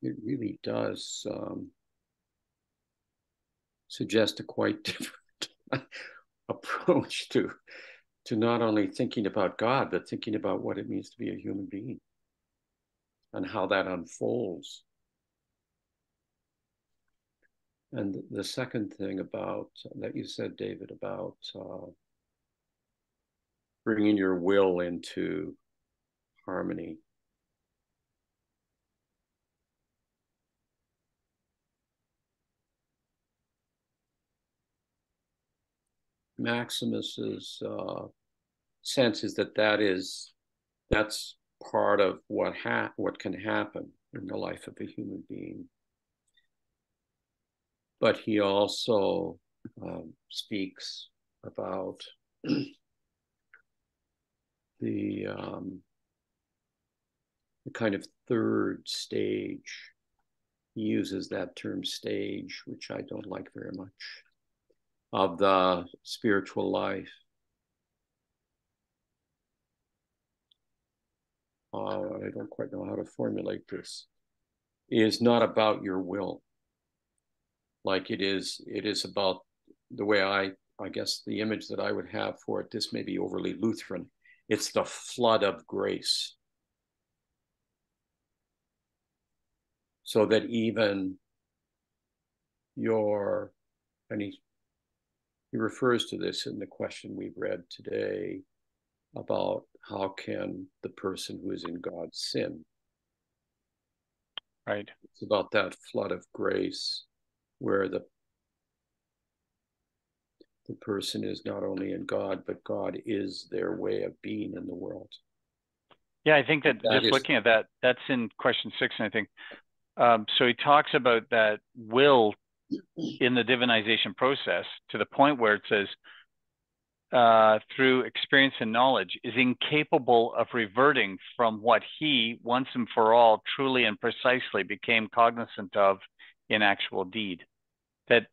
it really does suggest a quite different approach to not only thinking about God, but thinking about what it means to be a human being and how that unfolds. And the second thing about that you said, David, about bringing your will into harmony. Maximus's sense is that's part of what can happen in the life of a human being. But he also speaks about the kind of third stage. He uses that term stage, which I don't like very much, of the spiritual life. I don't quite know how to formulate this. Is not about your will. Like it is about the way I guess the image that I would have for it, this may be overly Lutheran. It's the flood of grace. So that even and he refers to this in the question we've read today about how can the person who is in God sin? Right. It's about that flood of grace where the person is not only in God, but God is their way of being in the world. Yeah, I think that just looking at that, that's in question 6, and I think So he talks about that will in the divinization process to the point where it says, through experience and knowledge, is incapable of reverting from what he, once and for all, truly and precisely became cognizant of in actual deed. That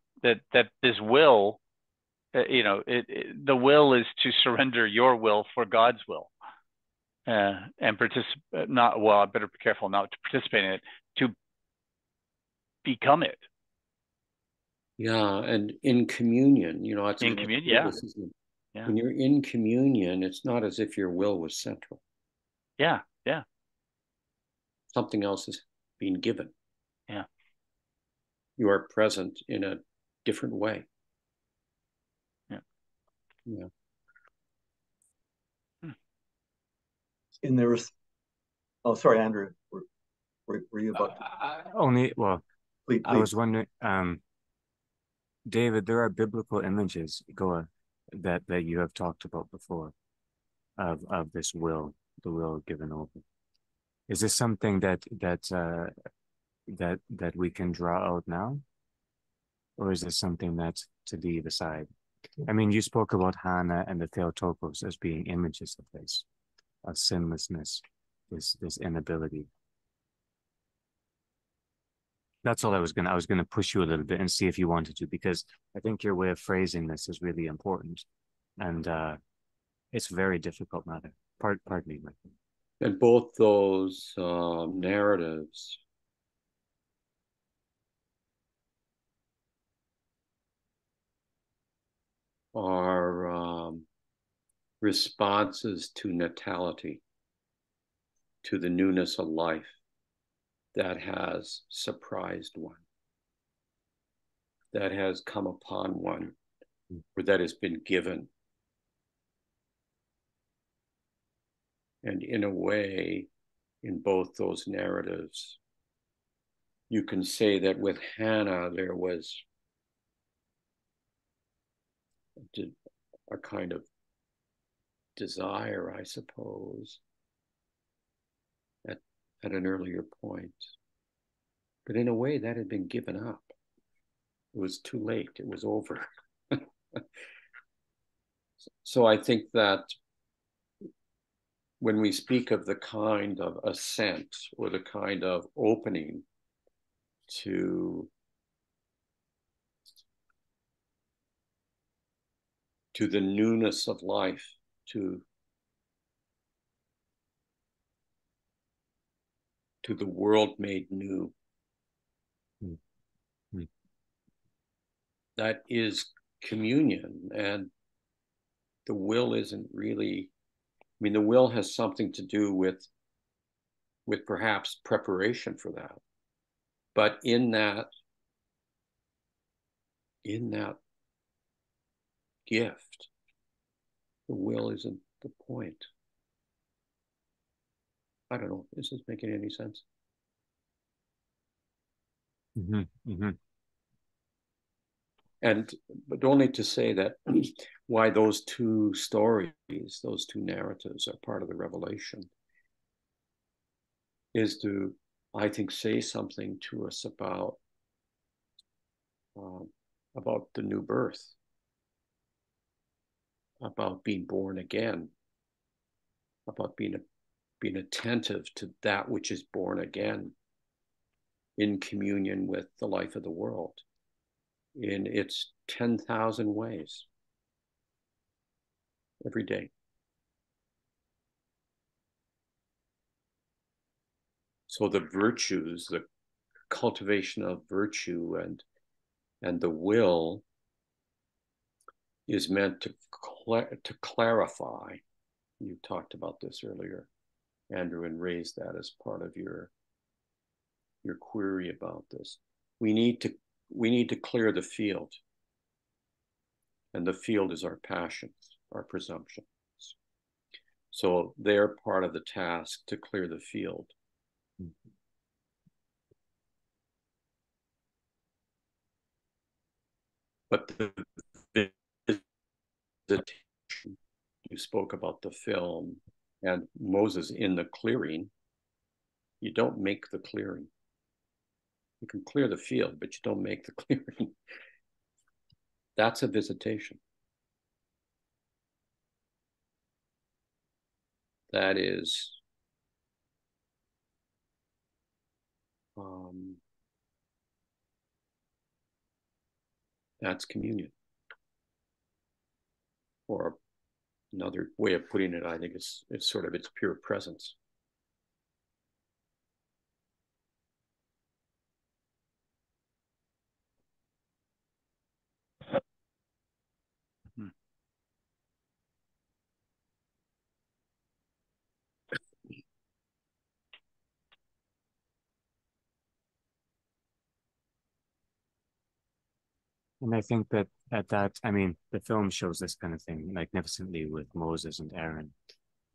this will, the will is to surrender your will for God's will, and participate. Not well. I better be careful not to participate in it. To become it. Yeah, and in communion, it's in communion. Yeah. When you're in communion, it's not as if your will was central. Yeah. Something else is being given. Yeah. You are present in a different way. Yeah. In there was, oh, sorry, Andrew, were you about to? Please. I was wondering, David, there are biblical images, that you have talked about before of this will, the will given over. Is this something that we can draw out now? Or is this something that's to leave aside? I mean, you spoke about Hannah and the Theotokos as being images of this, of sinlessness, this inability. That's all I was gonna push you a little bit and see if you wanted to, because I think your way of phrasing this is really important, and it's a very difficult matter. Pardon me, Michael. And both those narratives are responses to natality, to the newness of life that has surprised one, that has come upon one, or that has been given. And in a way, in both those narratives, you can say that with Hannah, there was a kind of desire, I suppose, at an earlier point. But in a way, that had been given up. It was too late. It was over. So I think that when we speak of the kind of ascent or the kind of opening to the newness of life, to the world made new, that is communion. And the will isn't really, I mean, the will has something to do with perhaps preparation for that. But in that gift, the will isn't the point. I don't know. Is this making any sense? But only to say that why those two stories, those two narratives are part of the revelation is to, I think, say something to us about the new birth, about being born again, about being attentive to that which is born again in communion with the life of the world in its 10,000 ways every day. So the virtues, the cultivation of virtue and the will is meant to clarify. You talked about this earlier, Andrew, and raised that as part of your query about this. We need to clear the field, and the field is our passions, our presumptions. So they're part of the task to clear the field. But the you spoke about the film and Moses in the clearing. You don't make the clearing. You can clear the field, but you don't make the clearing. That's a visitation. That is that's communion. Or another way of putting it, I think it's sort of its pure presence. And I think that I mean, the film shows this kind of thing magnificently with Moses and Aaron.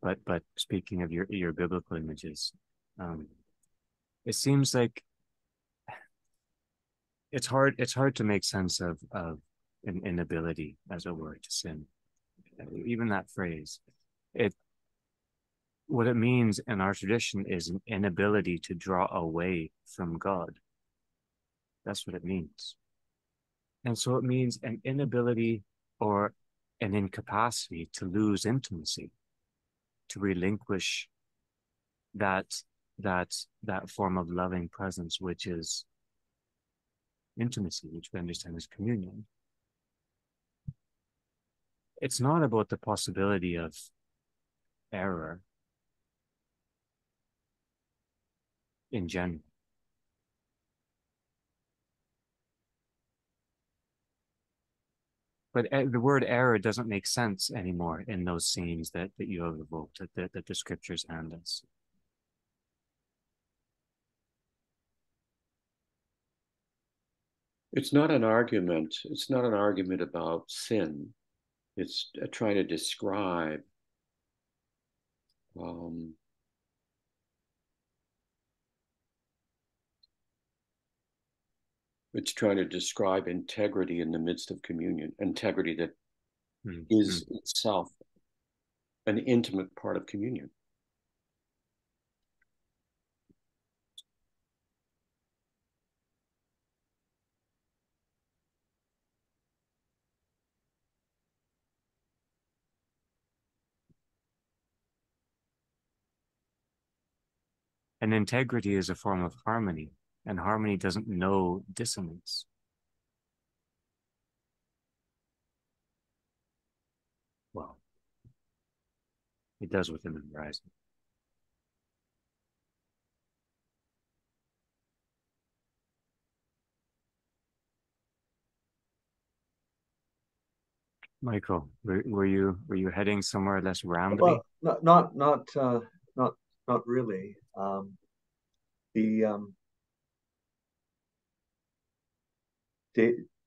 But speaking of your biblical images, it seems like it's hard to make sense of an inability, as it were, to sin. Even that phrase, what it means in our tradition is an inability to draw away from God. That's what it means. And so it means an inability or an incapacity to lose intimacy, to relinquish that form of loving presence, which is intimacy, which we understand as communion. It's not about the possibility of error in general. But the word error doesn't make sense anymore in those scenes that you have evoked, that the scriptures hand us. It's not an argument. It's not an argument about sin. It's trying to describe it's trying to describe integrity in the midst of communion, integrity that is itself an intimate part of communion. And integrity is a form of harmony, and harmony doesn't know dissonance. Well, it does within the horizon. Michael, were you heading somewhere less rambly? Well, not really.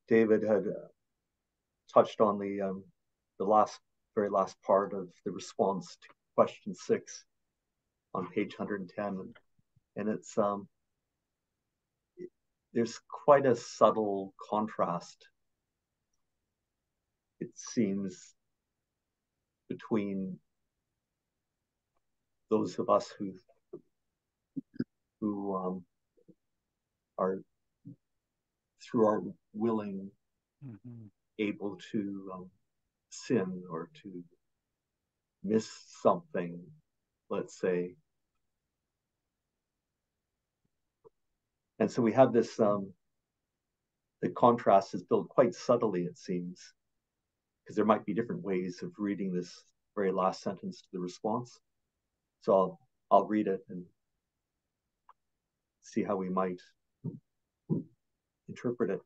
David had touched on the very last part of the response to question 6 on page 110, and it's there's quite a subtle contrast, it seems, between those of us who are through our willing able to sin or to miss something, let's say. And so we have this, the contrast is built quite subtly, it seems, because there might be different ways of reading this very last sentence to the response. So I'll read it and see how we might interpret it.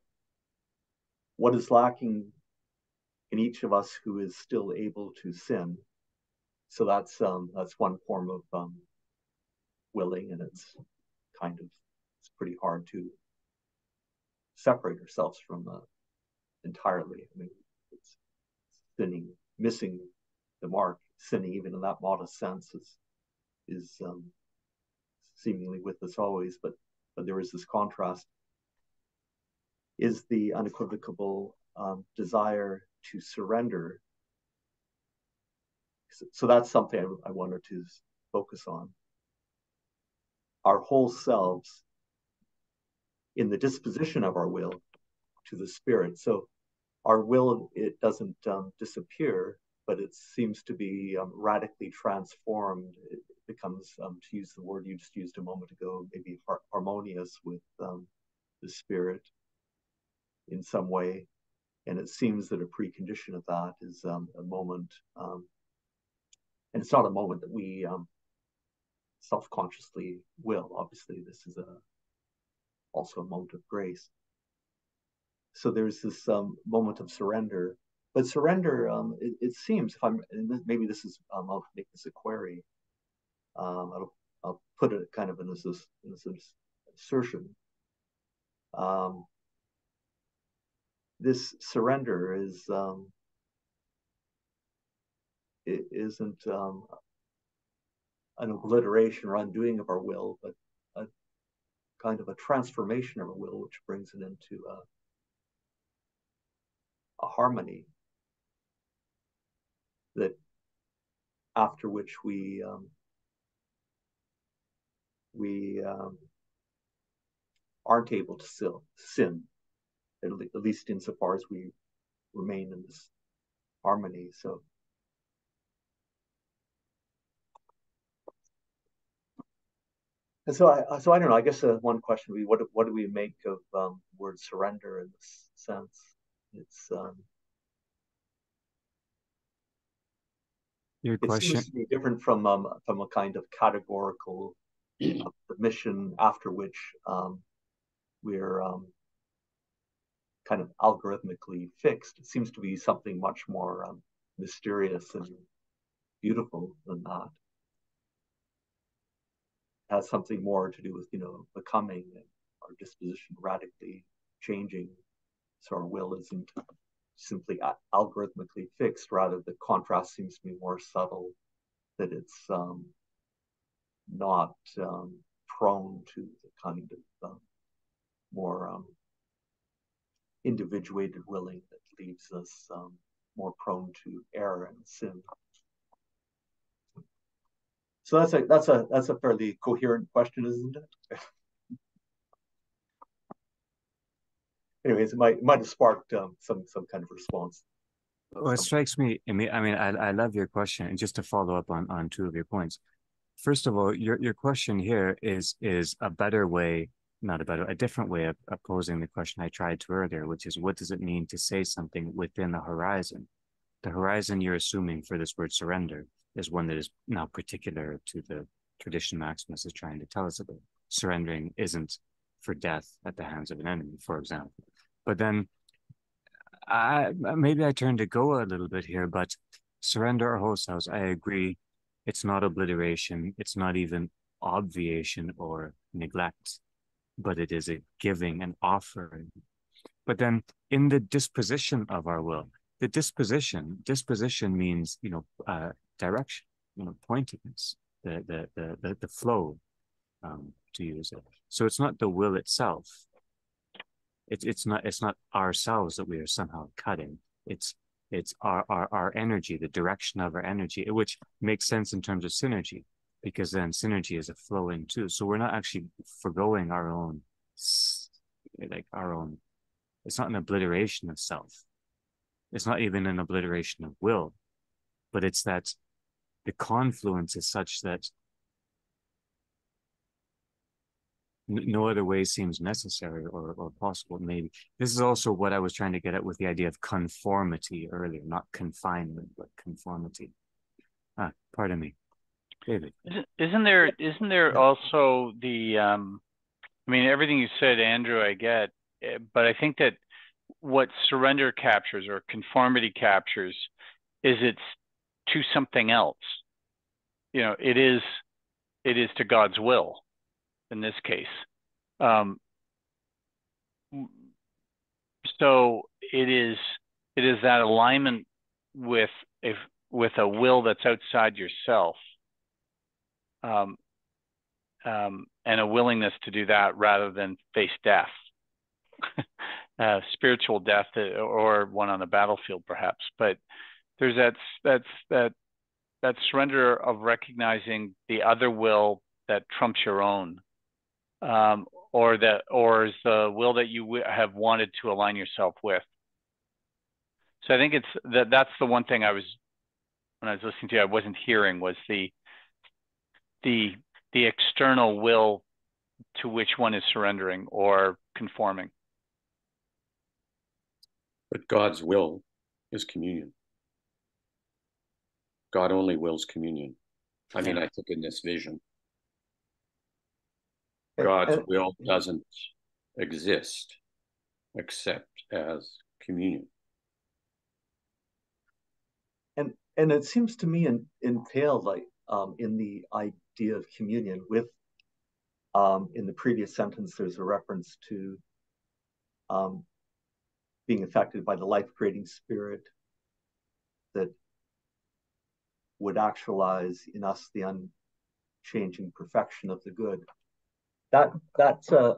What is lacking in each of us who is still able to sin? So that's one form of willing, and it's pretty hard to separate ourselves from entirely. I mean, it's sinning, missing the mark, sinning even in that modest sense is seemingly with us always, but there is this contrast. Is the unequivocal desire to surrender. So that's something I wanted to focus on. Our whole selves in the disposition of our will to the Spirit. So our will, it doesn't disappear, but it seems to be radically transformed. It becomes, to use the word you just used a moment ago, maybe harmonious with the Spirit in some way. And it seems that a precondition of that is a moment, and it's not a moment that we self-consciously will. Obviously, this is also a moment of grace. So there's this moment of surrender. But surrender, it seems, if I'm, and maybe this is, I'll make this a query. I'll put it kind of in this assertion. This surrender is it isn't an obliteration or undoing of our will, but a kind of a transformation of our will, which brings it into a harmony that after which we aren't able to sin, at least insofar as we remain in this harmony. So and so I don't know. I guess one question would be, what do we make of the word surrender in this sense? It's Your it question. seems to be different from a kind of categorical submission after which we're kind of algorithmically fixed. It seems to be something much more mysterious and beautiful than that. It has something more to do with, becoming and our disposition radically changing. So our will isn't simply algorithmically fixed. Rather, the contrast seems to be more subtle, that it's not prone to the kind of more individuated willing that leaves us more prone to error and sin. So that's a fairly coherent question, isn't it? Anyways, it might have sparked some kind of response. Well, it strikes me. I love your question, and just to follow up on two of your points. First of all, your question here is a better way, not a better, a different way of posing the question I tried to earlier, which is, what does it mean to say something within the horizon? The horizon you're assuming for this word surrender is one that is now particular to the tradition Maximus is trying to tell us about. Surrendering isn't for death at the hands of an enemy, for example. But then maybe I turn to Goa a little bit here, but surrender or house, I agree. It's not obliteration. It's not even obviation or neglect, but it is a giving and offering. But then in the disposition of our will, the disposition means, direction, pointedness, the flow, to use it. So it's not the will itself. It's not ourselves that we are somehow cutting. It's our energy, the direction of our energy, which makes sense in terms of synergy, because then synergy is a flow in too. So we're not actually forgoing our own. It's not an obliteration of self. It's not even an obliteration of will, but it's that the confluence is such that no other way seems necessary or possible. Maybe this is also what I was trying to get at with the idea of conformity earlier, not confinement, but conformity. Pardon me, David. Isn't there also the everything you said, Andrew, I get, but I think that what surrender captures or conformity captures is it's to something else. It is to God's will in this case. So it is that alignment with a will that's outside yourself, and a willingness to do that rather than face death, spiritual death, or one on the battlefield perhaps. But there's that surrender of recognizing the other will that trumps your own, or is the will that you have wanted to align yourself with. So I think that's the one thing when I was listening to you, I wasn't hearing, was the external will to which one is surrendering or conforming. But God's will is communion. God only wills communion. I mean, I think in this vision, God's will doesn't exist except as communion. And it seems to me entailed, like, in the idea of communion with, in the previous sentence, there's a reference to being affected by the life-creating spirit that would actualize in us the unchanging perfection of the good. That's a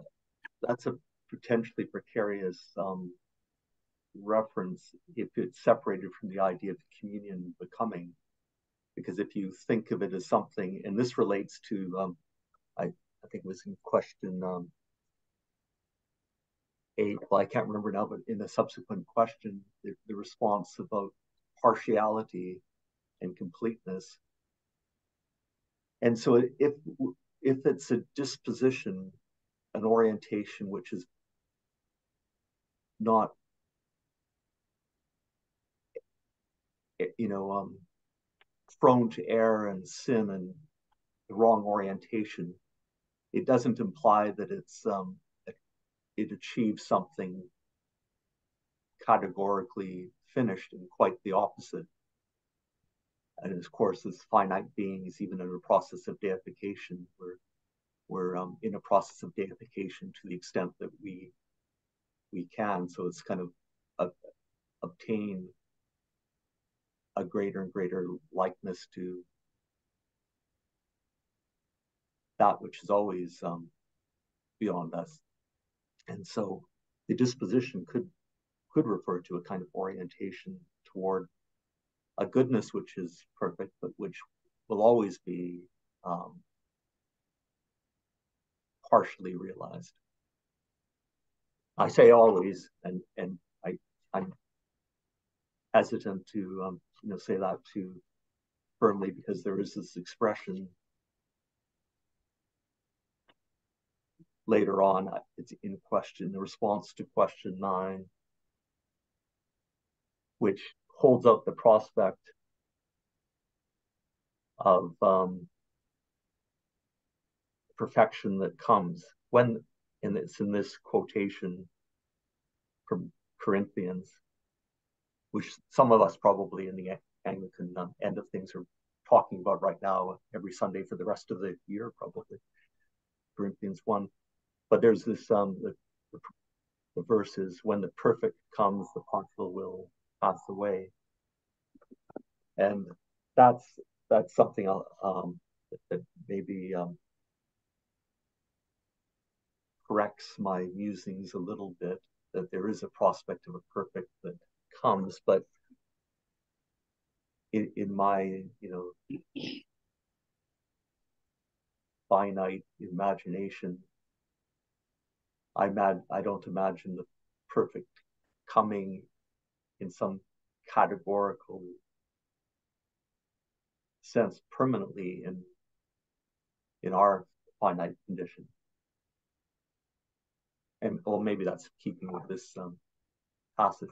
potentially precarious reference if it's separated from the idea of communion becoming, because if you think of it as something, and this relates to I think it was in question 8, well, I can't remember now, but in a subsequent question, the response about partiality and completeness. And so if it's a disposition, an orientation which is not, prone to error and sin and the wrong orientation, it doesn't imply that it achieves something categorically finished, and quite the opposite. And of course, as finite beings, even in a process of deification, we're in a process of deification to the extent that we can. So it's kind of obtain a greater and greater likeness to that which is always beyond us. And so the disposition could refer to a kind of orientation toward a goodness which is perfect, but which will always be partially realized. I say always, and I'm hesitant to say that too firmly, because there is this expression later on, it's in question, the response to question 9, which holds up the prospect of perfection that comes when, and it's in this quotation from Corinthians, which some of us probably in the Anglican end of things are talking about right now every Sunday for the rest of the year, probably, Corinthians 1. But there's this, the verse is, when the perfect comes, the partial will pass away. And that's something that maybe corrects my musings a little bit, that there is a prospect of a perfect that comes, but in my finite imagination, I don't imagine the perfect coming in some categorical sense permanently in our finite condition. And well, maybe that's keeping with this passage.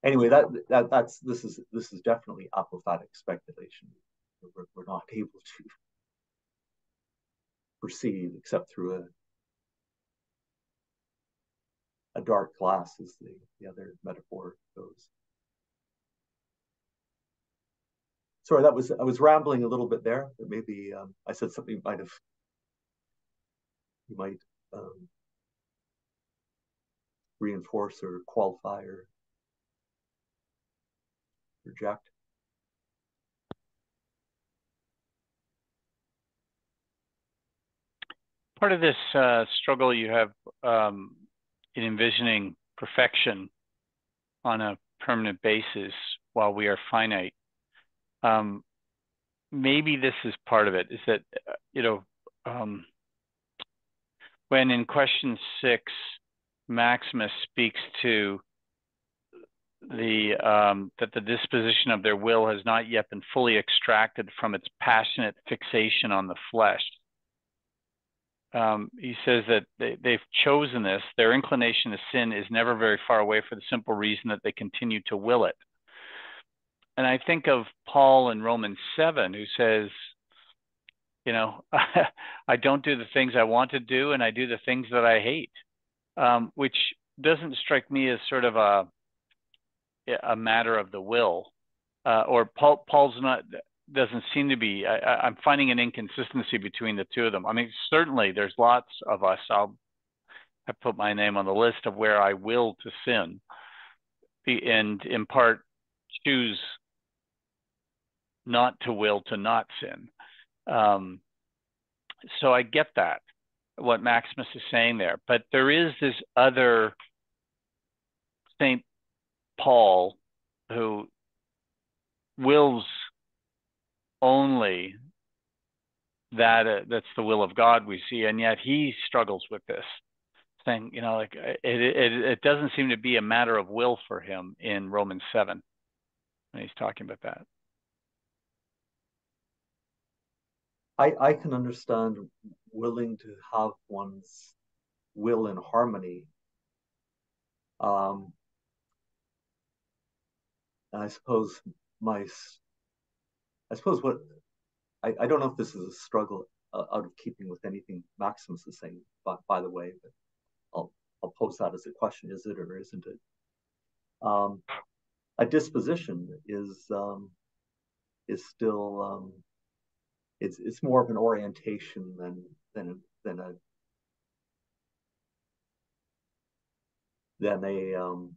Anyway, this is definitely apophatic speculation. We're not able to perceive except through a dark glass, as the other metaphor goes. Sorry, I was rambling a little bit there, but maybe I said something you might reinforce or qualify or reject. Part of this struggle you have in envisioning perfection on a permanent basis while we are finite, maybe this is part of it, is that, when in question 6, Maximus speaks to that the disposition of their will has not yet been fully extracted from its passionate fixation on the flesh. He says that they've chosen this. Their inclination to sin is never very far away for the simple reason that they continue to will it. And I think of Paul in Romans 7, who says, you know, I don't do the things I want to do, and I do the things that I hate, which doesn't strike me as sort of a matter of the will, or Paul's doesn't seem to be. I'm finding an inconsistency between the two of them. I mean, certainly there's lots of us. I put my name on the list of where I will to sin, and in part choose not to will to not sin. So I get that, what Maximus is saying there, but there is this other Saint Paul who wills only that's the will of God, we see, and yet he struggles with this thing, you know, like it doesn't seem to be a matter of will for him in Romans 7 when he's talking about that. I can understand willing to have one's will in harmony. I suppose what I don't know if this is a struggle out of keeping with anything Maximus is saying, but by the way, but I'll pose that as a question: is it or isn't it? A disposition is still it's more of an orientation than a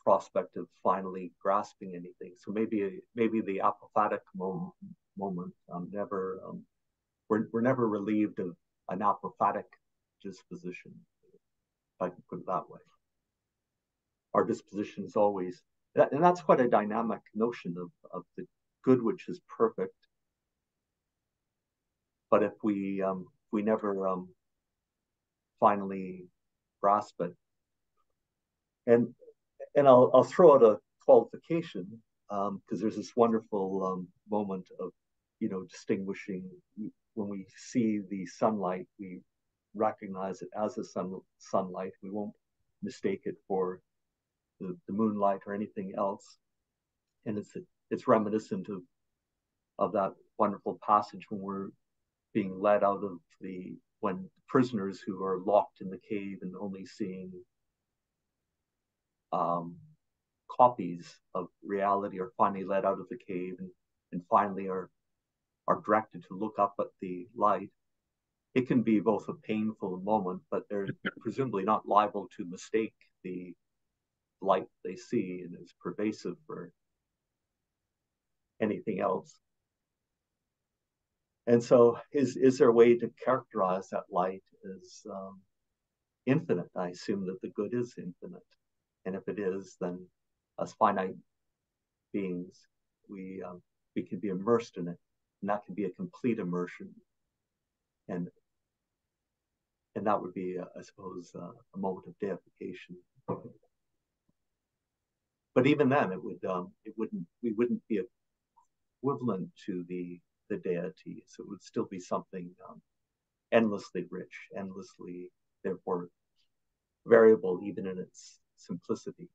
prospect of finally grasping anything. So maybe the apophatic moment we're never relieved of an apophatic disposition, if I can put it that way. Our disposition is always, and that's quite a dynamic notion of the good which is perfect. But if we never finally grasp it, and I'll throw out a qualification, because there's this wonderful moment of, you know, distinguishing. When we see the sunlight, we recognize it as a sunlight. We won't mistake it for the moonlight or anything else. And it's reminiscent of that wonderful passage when we're being led out of when prisoners who are locked in the cave and only seeing copies of reality are finally led out of the cave and finally are directed to look up at the light. It can be both a painful moment, but they're presumably not liable to mistake the light they see and is pervasive for anything else. And so is there a way to characterize that light as infinite? I assume that the good is infinite. And if it is, then as finite beings, we can be immersed in it. And that can be a complete immersion. And that would be, I suppose, a moment of deification. But even then, we wouldn't be equivalent to the deity. So it would still be something endlessly rich, endlessly, therefore, variable, even in its simplicity.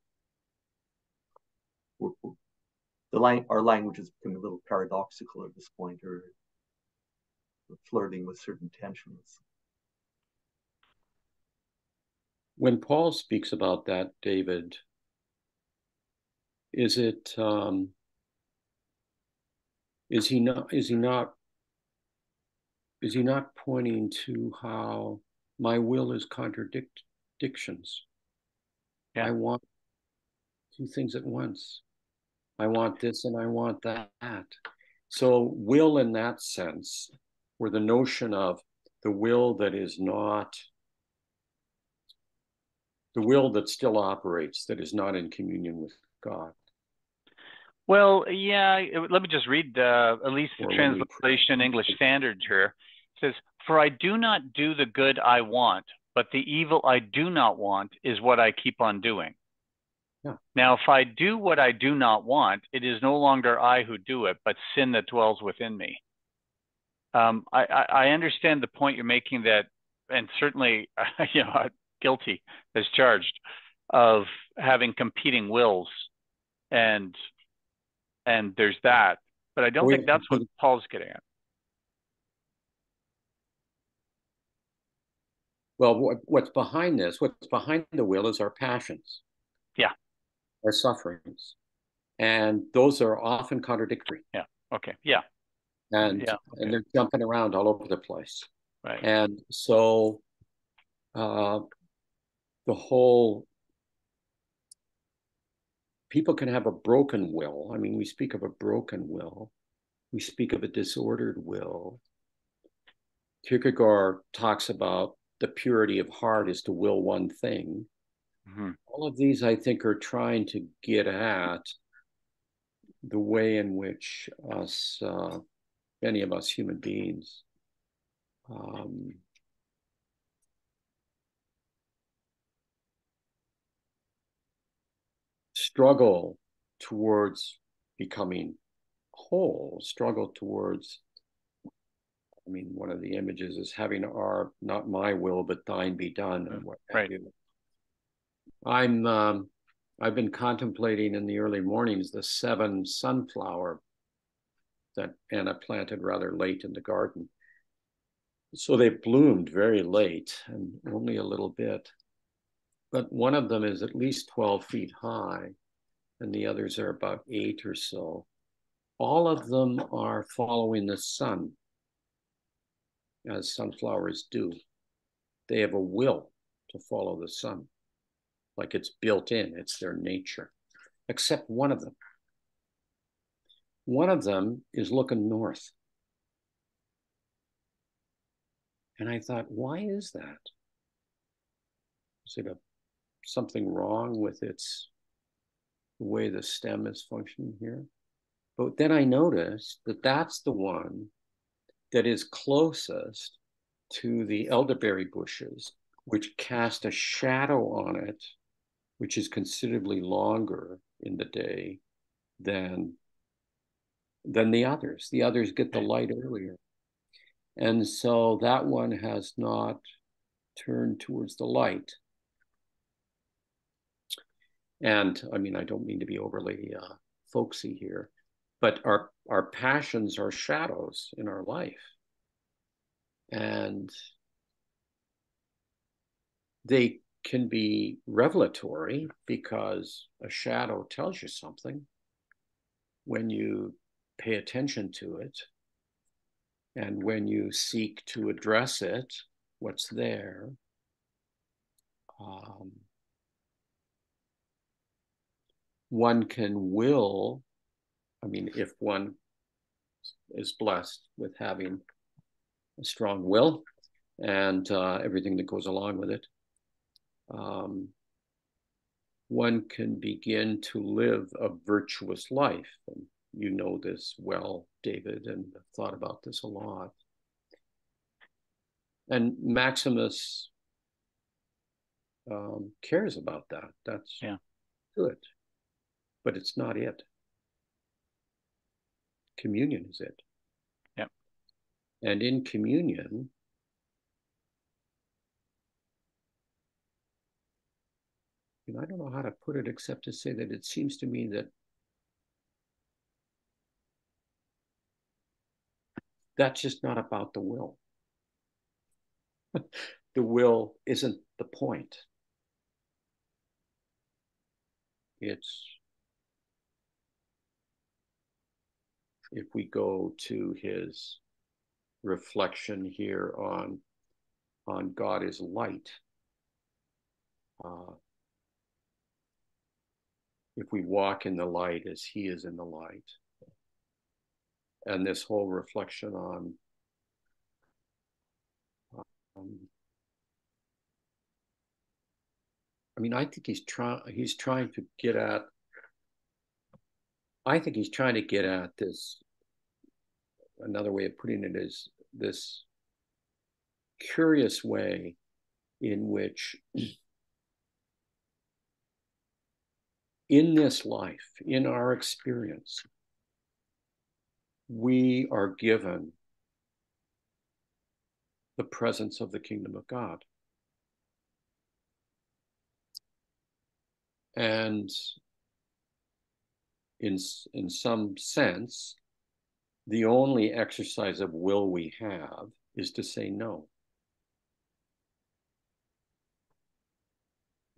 Our language is becoming a little paradoxical at this point, or flirting with certain tensions. When Paul speaks about that, David, is he not pointing to how my will is contradictions? Yeah. I want two things at once. I want this and I want that. So will in that sense, where the notion of the will that is not, the will that still operates, that is not in communion with God. Well, yeah, let me just read at least the translation English Standard here. says, "For I do not do the good I want, but the evil I do not want is what I keep on doing." Yeah. Now, if I do what I do not want, it is no longer I who do it, but sin that dwells within me. I understand the point you're making, that, and certainly, guilty as charged of having competing wills, and there's that, but I don't think that's what Paul's getting at. Well, what's behind this, what's behind the will is our passions. Yeah. Our sufferings. And those are often contradictory. Yeah. Okay. Yeah. And, yeah. Okay. And they're jumping around all over the place. Right. And so the whole, people can have a broken will. I mean, we speak of a broken will. We speak of a disordered will. Kierkegaard talks about the purity of heart is to will one thing. Mm-hmm. All of these, I think, are trying to get at the way in which us, many of us human beings, struggle towards becoming whole, struggle towards, I mean, one of the images is having our, not my will, but thine be done. And what have you. I've been contemplating in the early mornings the 7 sunflower that Anna planted rather late in the garden. So they bloomed very late and only a little bit. But one of them is at least 12 feet high, and the others are about 8 or so. All of them are following the sun, as sunflowers do. They have a will to follow the sun, like it's built in, it's their nature, except one of them. One of them is looking north. And I thought, why is that? Is it something wrong with the way the stem is functioning here? But then I noticed that that's the one that is closest to the elderberry bushes, which cast a shadow on it, which is considerably longer in the day than the others. The others get the light earlier. And so that one has not turned towards the light. And I mean, I don't mean to be overly folksy here, but our passions are shadows in our life. And they can be revelatory because a shadow tells you something when you pay attention to it. And when you seek to address it, what's there, one can will, I mean, if one is blessed with having a strong will and everything that goes along with it, one can begin to live a virtuous life. And you know this well, David, and I've thought about this a lot. And Maximus cares about that. That's good. But it's not it. Communion is it. Yeah. And in communion, I don't know how to put it except to say that it seems to me that that's just not about the will. The will isn't the point. It's, if we go to his reflection here on God is light, if we walk in the light as he is in the light, and this whole reflection on I mean, I think he's trying to get at, I think he's trying to get at this, another way of putting it is this curious way in which in this life, in our experience, we are given the presence of the kingdom of God. And in some sense, the only exercise of will we have is to say no.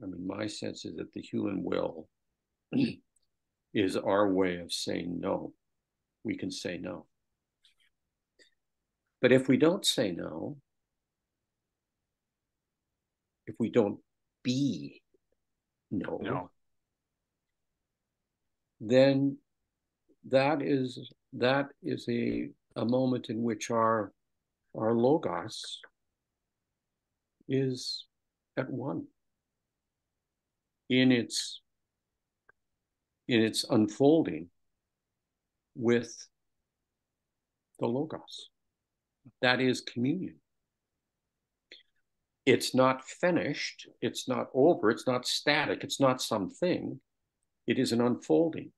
I mean, my sense is that the human will is our way of saying no. We can say no. But if we don't say no, if we don't be no, then that is a moment in which our logos is at one in its unfolding with the logos. That is communion. It's not finished, it's not over, it's not static, it's not something. It is an unfolding.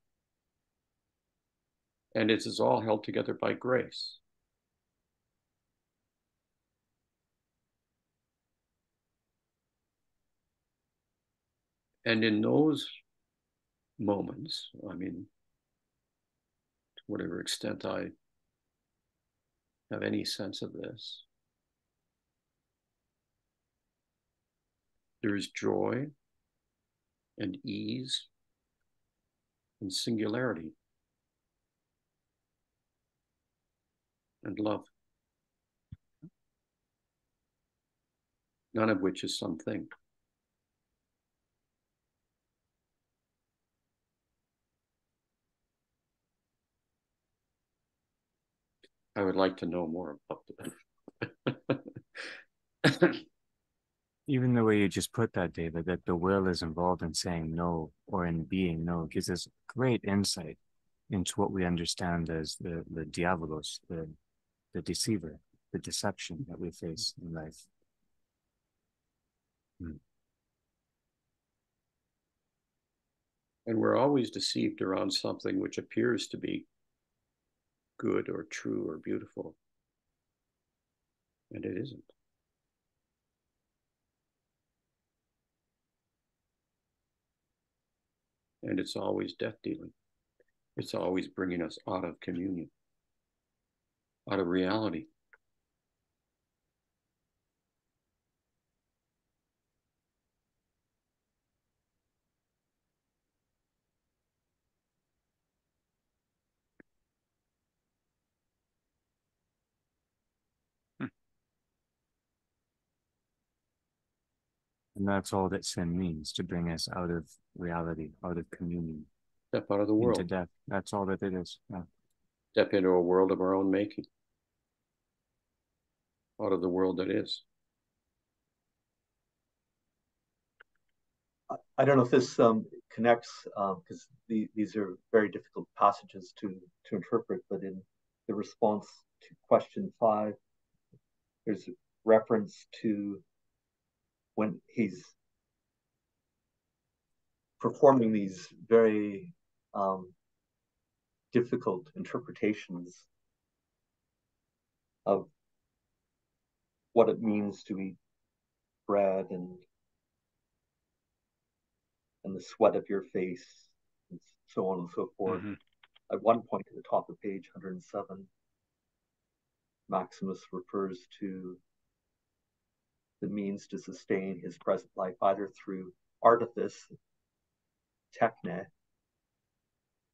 And it is all held together by grace. And in those moments, I mean, to whatever extent I have any sense of this, there is joy and ease and singularity and love, none of which is something. I would like to know more about that. Even the way you just put that, David, that the will is involved in saying no or in being no, gives us great insight into what we understand as the diabolos, the deceiver, the deception that we face in life. And we're always deceived around something which appears to be good or true or beautiful. And it isn't. And it's always death dealing. It's always bringing us out of communion, out of reality. And that's all that sin means, to bring us out of reality, out of communion. Step out of the world. Into death. That's all that it is. Yeah. Step into a world of our own making. Out of the world that is. I don't know if this connects, because these are very difficult passages to interpret, but in the response to question 5, there's reference to when he's performing these very difficult interpretations of what it means to eat bread and the sweat of your face, and so on and so forth. At one point at the top of page 107, Maximus refers to the means to sustain his present life, either through artifice, techne,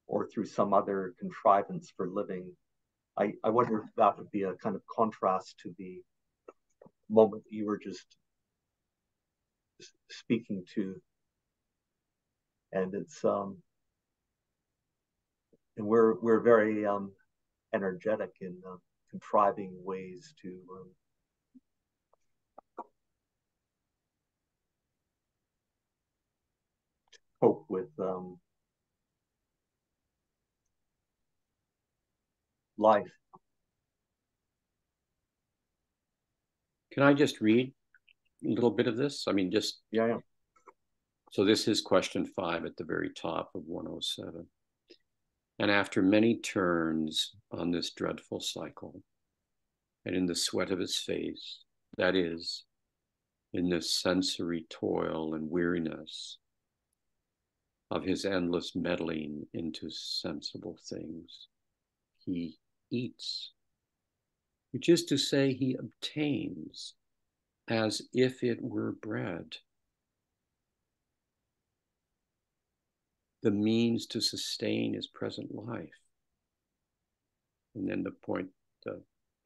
or through some other contrivance for living. I wonder if that would be a kind of contrast to the moment that you were just speaking to. And it's and we're very energetic in contriving ways to cope with life. Can I just read a little bit of this? I mean, just... Yeah. So this is question 5 at the very top of 107. And after many turns on this dreadful cycle, and in the sweat of his face, that is, in this sensory toil and weariness of his endless meddling into sensible things, he eats, which is to say, he obtains, as if it were bread, the means to sustain his present life. And then the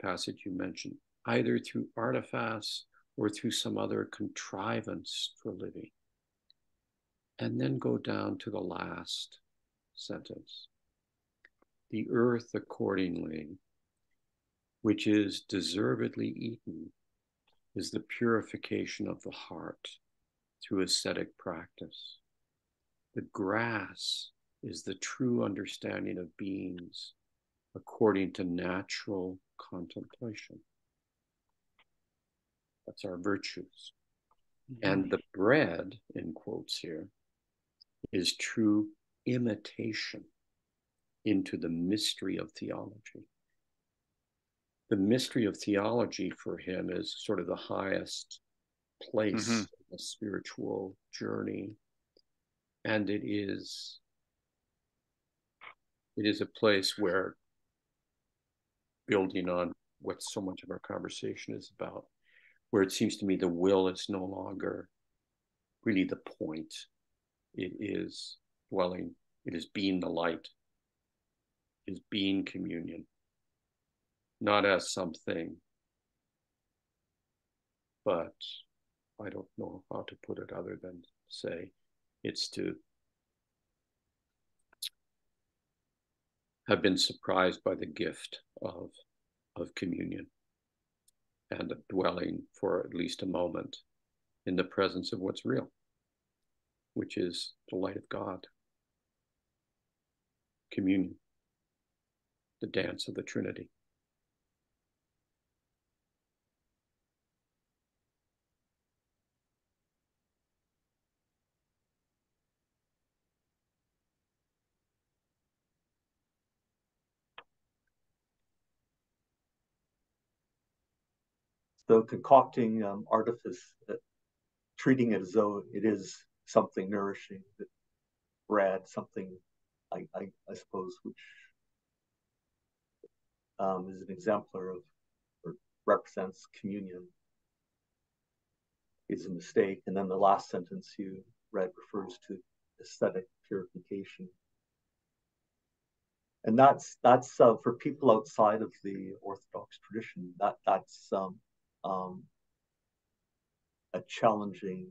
passage you mentioned, either through artifice or through some other contrivance for living. And then go down to the last sentence. The earth accordingly, which is deservedly eaten, is the purification of the heart through ascetic practice. The grass is the true understanding of beings according to natural contemplation. That's our virtues. And the bread, in quotes here, is true imitation into the mystery of theology. The mystery of theology for him is sort of the highest place in the spiritual journey. And it is a place where, building on what so much of our conversation is about, where it seems to me the will is no longer really the point. It is dwelling, it is being the light, it is being communion, not as something, but I don't know how to put it other than say it's to have been surprised by the gift of communion and of dwelling for at least a moment in the presence of what's real, which is the light of God, communion, the dance of the Trinity. So concocting artifice, treating it as though it is something nourishing, bread, something, I suppose, which is an exemplar of, or represents communion, is a mistake. And then the last sentence you read refers to aesthetic purification. And that's for people outside of the Orthodox tradition, that's a challenging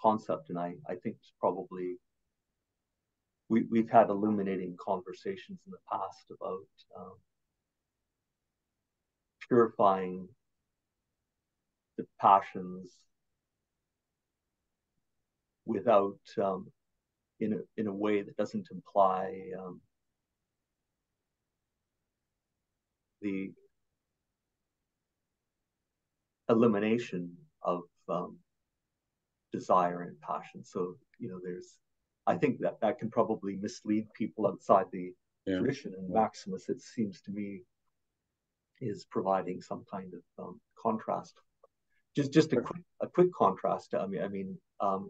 concept. And I think it's probably, we've had illuminating conversations in the past about purifying the passions without, in a way that doesn't imply the elimination of desire and passion. So, I think that can probably mislead people outside the tradition. And Maximus, it seems to me, is providing some kind of contrast. Just a quick contrast. I mean,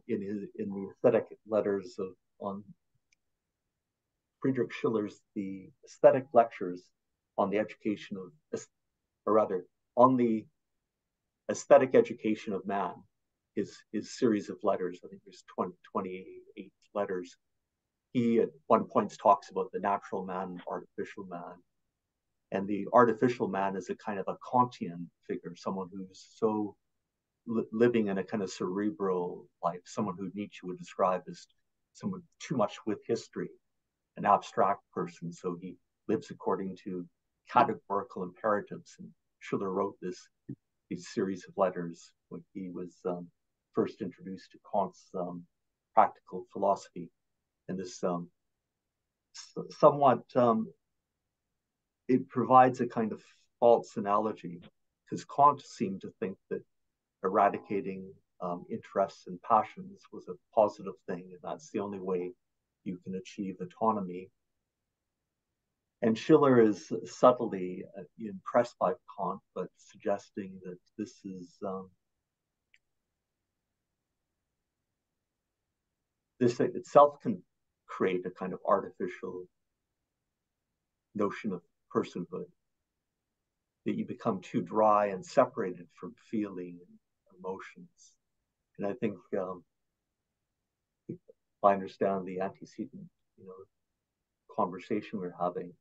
in the aesthetic letters on Friedrich Schiller's the aesthetic lectures on the education of, or rather, on the aesthetic education of man, his series of letters, I think there's 28 letters. He at one point talks about the natural man and artificial man. And the artificial man is a kind of a Kantian figure, someone who's so living in a kind of cerebral life, someone who Nietzsche would describe as someone too much with history, an abstract person. So he lives according to categorical imperatives. And Schiller wrote these series of letters when he was first introduced to Kant's practical philosophy. And this somewhat, it provides a kind of false analogy, because Kant seemed to think that eradicating interests and passions was a positive thing, and that's the only way you can achieve autonomy. And Schiller is subtly impressed by Kant, but suggesting that this itself can create a kind of artificial notion of personhood, that you become too dry and separated from feeling and emotions. And I think if I understand the antecedent, conversation we're having,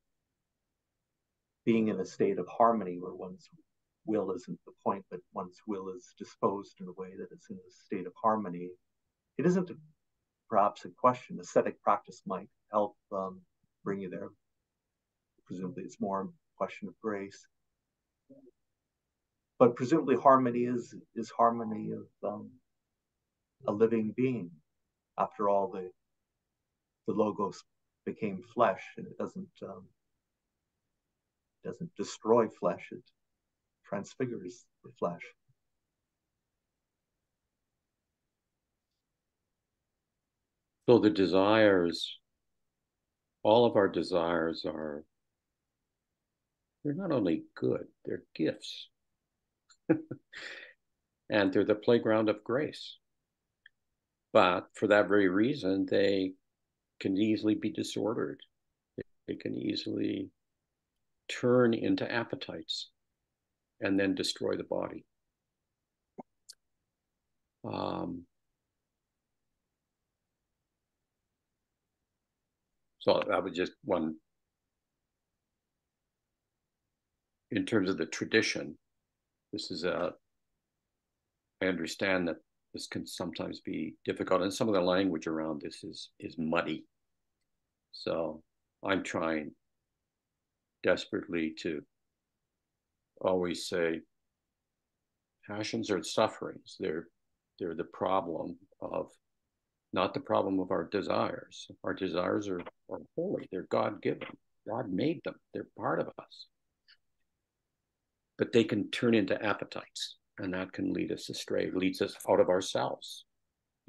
being in a state of harmony where one's will isn't the point, but one's will is disposed in a way that it's in a state of harmony. It isn't perhaps a question. Ascetic practice might help bring you there. Presumably it's more a question of grace. But presumably harmony is harmony of a living being. After all, the Logos became flesh, and it doesn't destroy flesh, it transfigures the flesh. So the desires, all of our desires they're not only good, they're gifts. And they're the playground of grace. But for that very reason, they can easily be disordered. They can easily turn into appetites and then destroy the body. So that was just one. In terms of the tradition, this is I understand that this can sometimes be difficult, and some of the language around this is muddy. So I'm trying desperately to always say passions are sufferings. They're the problem of, not the problem of our desires. Our desires are holy. They're God-given. God made them. They're part of us. But they can turn into appetites, and that can lead us astray, leads us out of ourselves,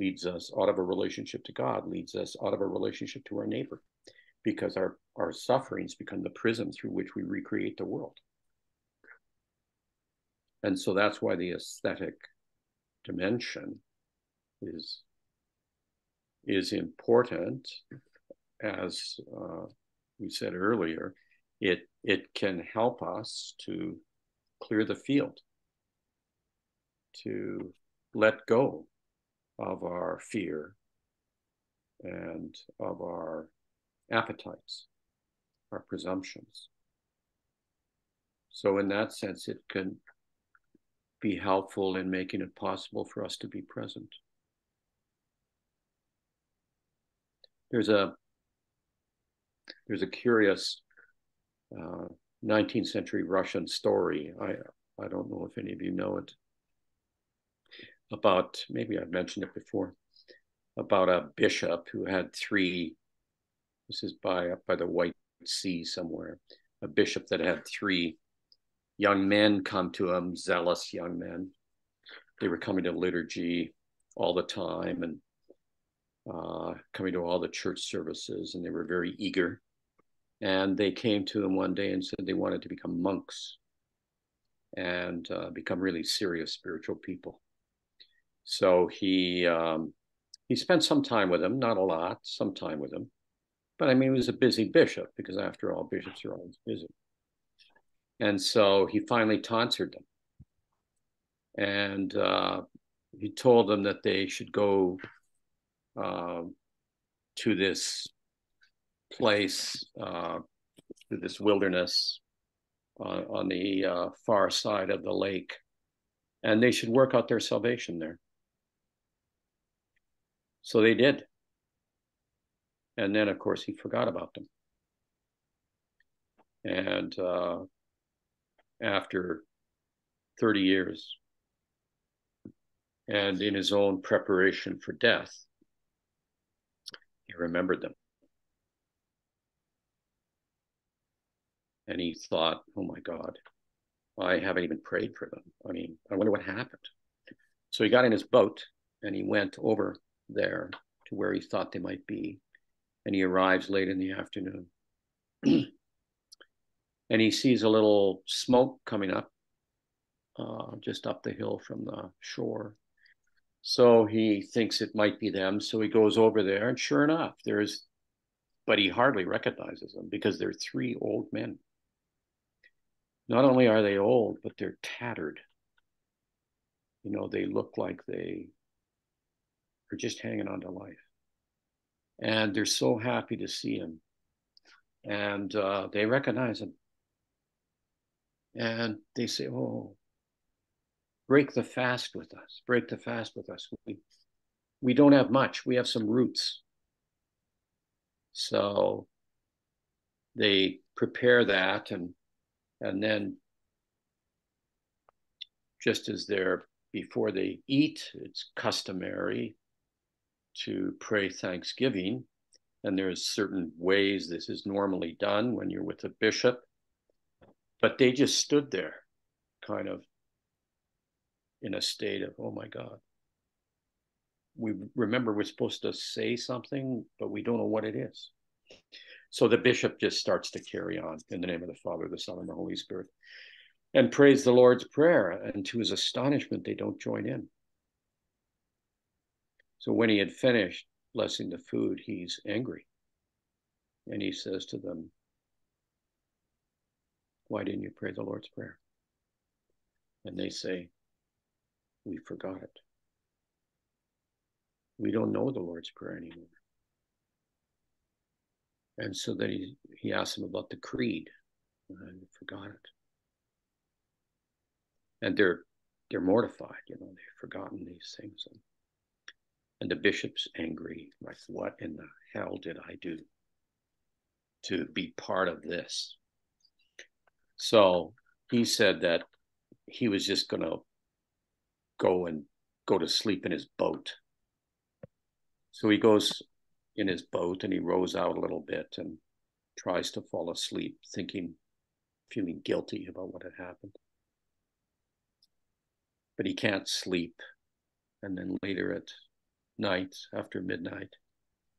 leads us out of a relationship to God, leads us out of a relationship to our neighbor, because our sufferings become the prism through which we recreate the world. And so that's why the aesthetic dimension is important. As we said earlier, it can help us to clear the field, to let go of our fear and of our appetites, our presumptions. So in that sense, it can be helpful in making it possible for us to be present. There's a curious 19th century Russian story. I don't know if any of you know it, about, maybe I've mentioned it before, about a bishop who had three, this is up by the White Sea somewhere, a bishop that had three young men come to him, zealous young men. They were coming to liturgy all the time and coming to all the church services, and they were very eager. And they came to him one day and said they wanted to become monks and become really serious spiritual people. So he spent some time with them, not a lot, some time with them. But I mean, he was a busy bishop, because after all, bishops are always busy. And so he finally tonsured them. And he told them that they should go to this place, to this wilderness on the far side of the lake, and they should work out their salvation there. So they did. And then, of course, he forgot about them. And after 30 years, and in his own preparation for death, he remembered them. And he thought, oh my God, I haven't even prayed for them. I mean, I wonder what happened. So he got in his boat and he went over there to where he thought they might be. And he arrives late in the afternoon. And he sees a little smoke coming up, just up the hill from the shore. So he thinks it might be them. So he goes over there, and sure enough, but he hardly recognizes them because they're three old men. Not only are they old, but they're tattered. You know, they look like they are just hanging on to life. And they're so happy to see him. And they recognize him. And they say, oh, break the fast with us. Break the fast with us. We don't have much. We have some roots. So they prepare that. And then just as before they eat, it's customary to pray thanksgiving. And there's certain ways this is normally done when you're with a bishop. But they just stood there kind of in a state of, oh my God. We remember we're supposed to say something, but we don't know what it is. So the bishop just starts to carry on in the name of the Father, the Son, and the Holy Spirit, and prays the Lord's Prayer. And to his astonishment, they don't join in. So when he had finished blessing the food, he's angry. And he says to them, why didn't you pray the Lord's Prayer? And they say, we forgot it. We don't know the Lord's Prayer anymore. And so then he asks them about the creed. And forgot it. And they're mortified, you know, they've forgotten these things. And the bishop's angry, like, what in the hell did I do to be part of this? So he said that he was just going to go to sleep in his boat. So he goes in his boat and he rows out a little bit and tries to fall asleep, feeling guilty about what had happened. But he can't sleep. And then later at night, after midnight,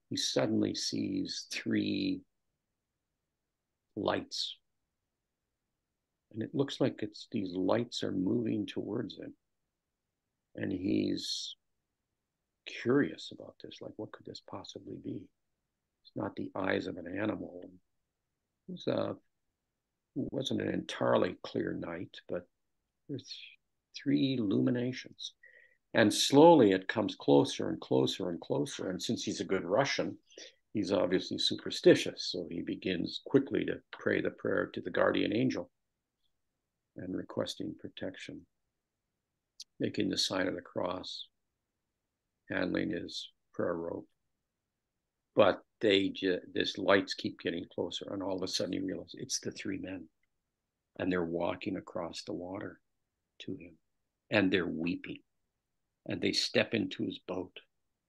he suddenly sees 3 lights. And it looks like these lights are moving towards him. And he's curious about this, like, what could this possibly be? It's not the eyes of an animal. It wasn't an entirely clear night, but there's 3 illuminations. And slowly it comes closer and closer and closer. And since he's a good Russian, he's obviously superstitious. So he begins quickly to pray the prayer to the guardian angel and requesting protection, making the sign of the cross, handling his prayer rope. But this lights keep getting closer. And all of a sudden he realizes it's the 3 men. And they're walking across the water to him. And they're weeping. And they step into his boat.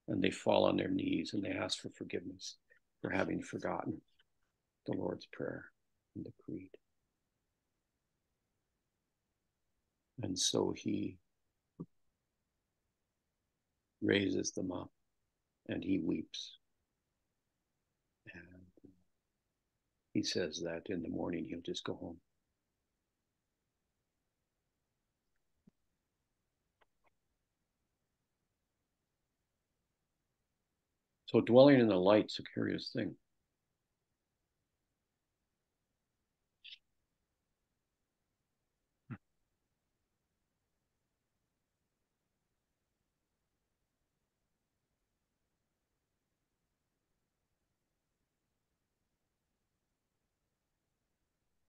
And they fall on their knees and they ask for forgiveness for having forgotten the Lord's Prayer and the Creed. And so he raises them up and he weeps. And he says that in the morning he'll just go home. So dwelling in the light's a curious thing.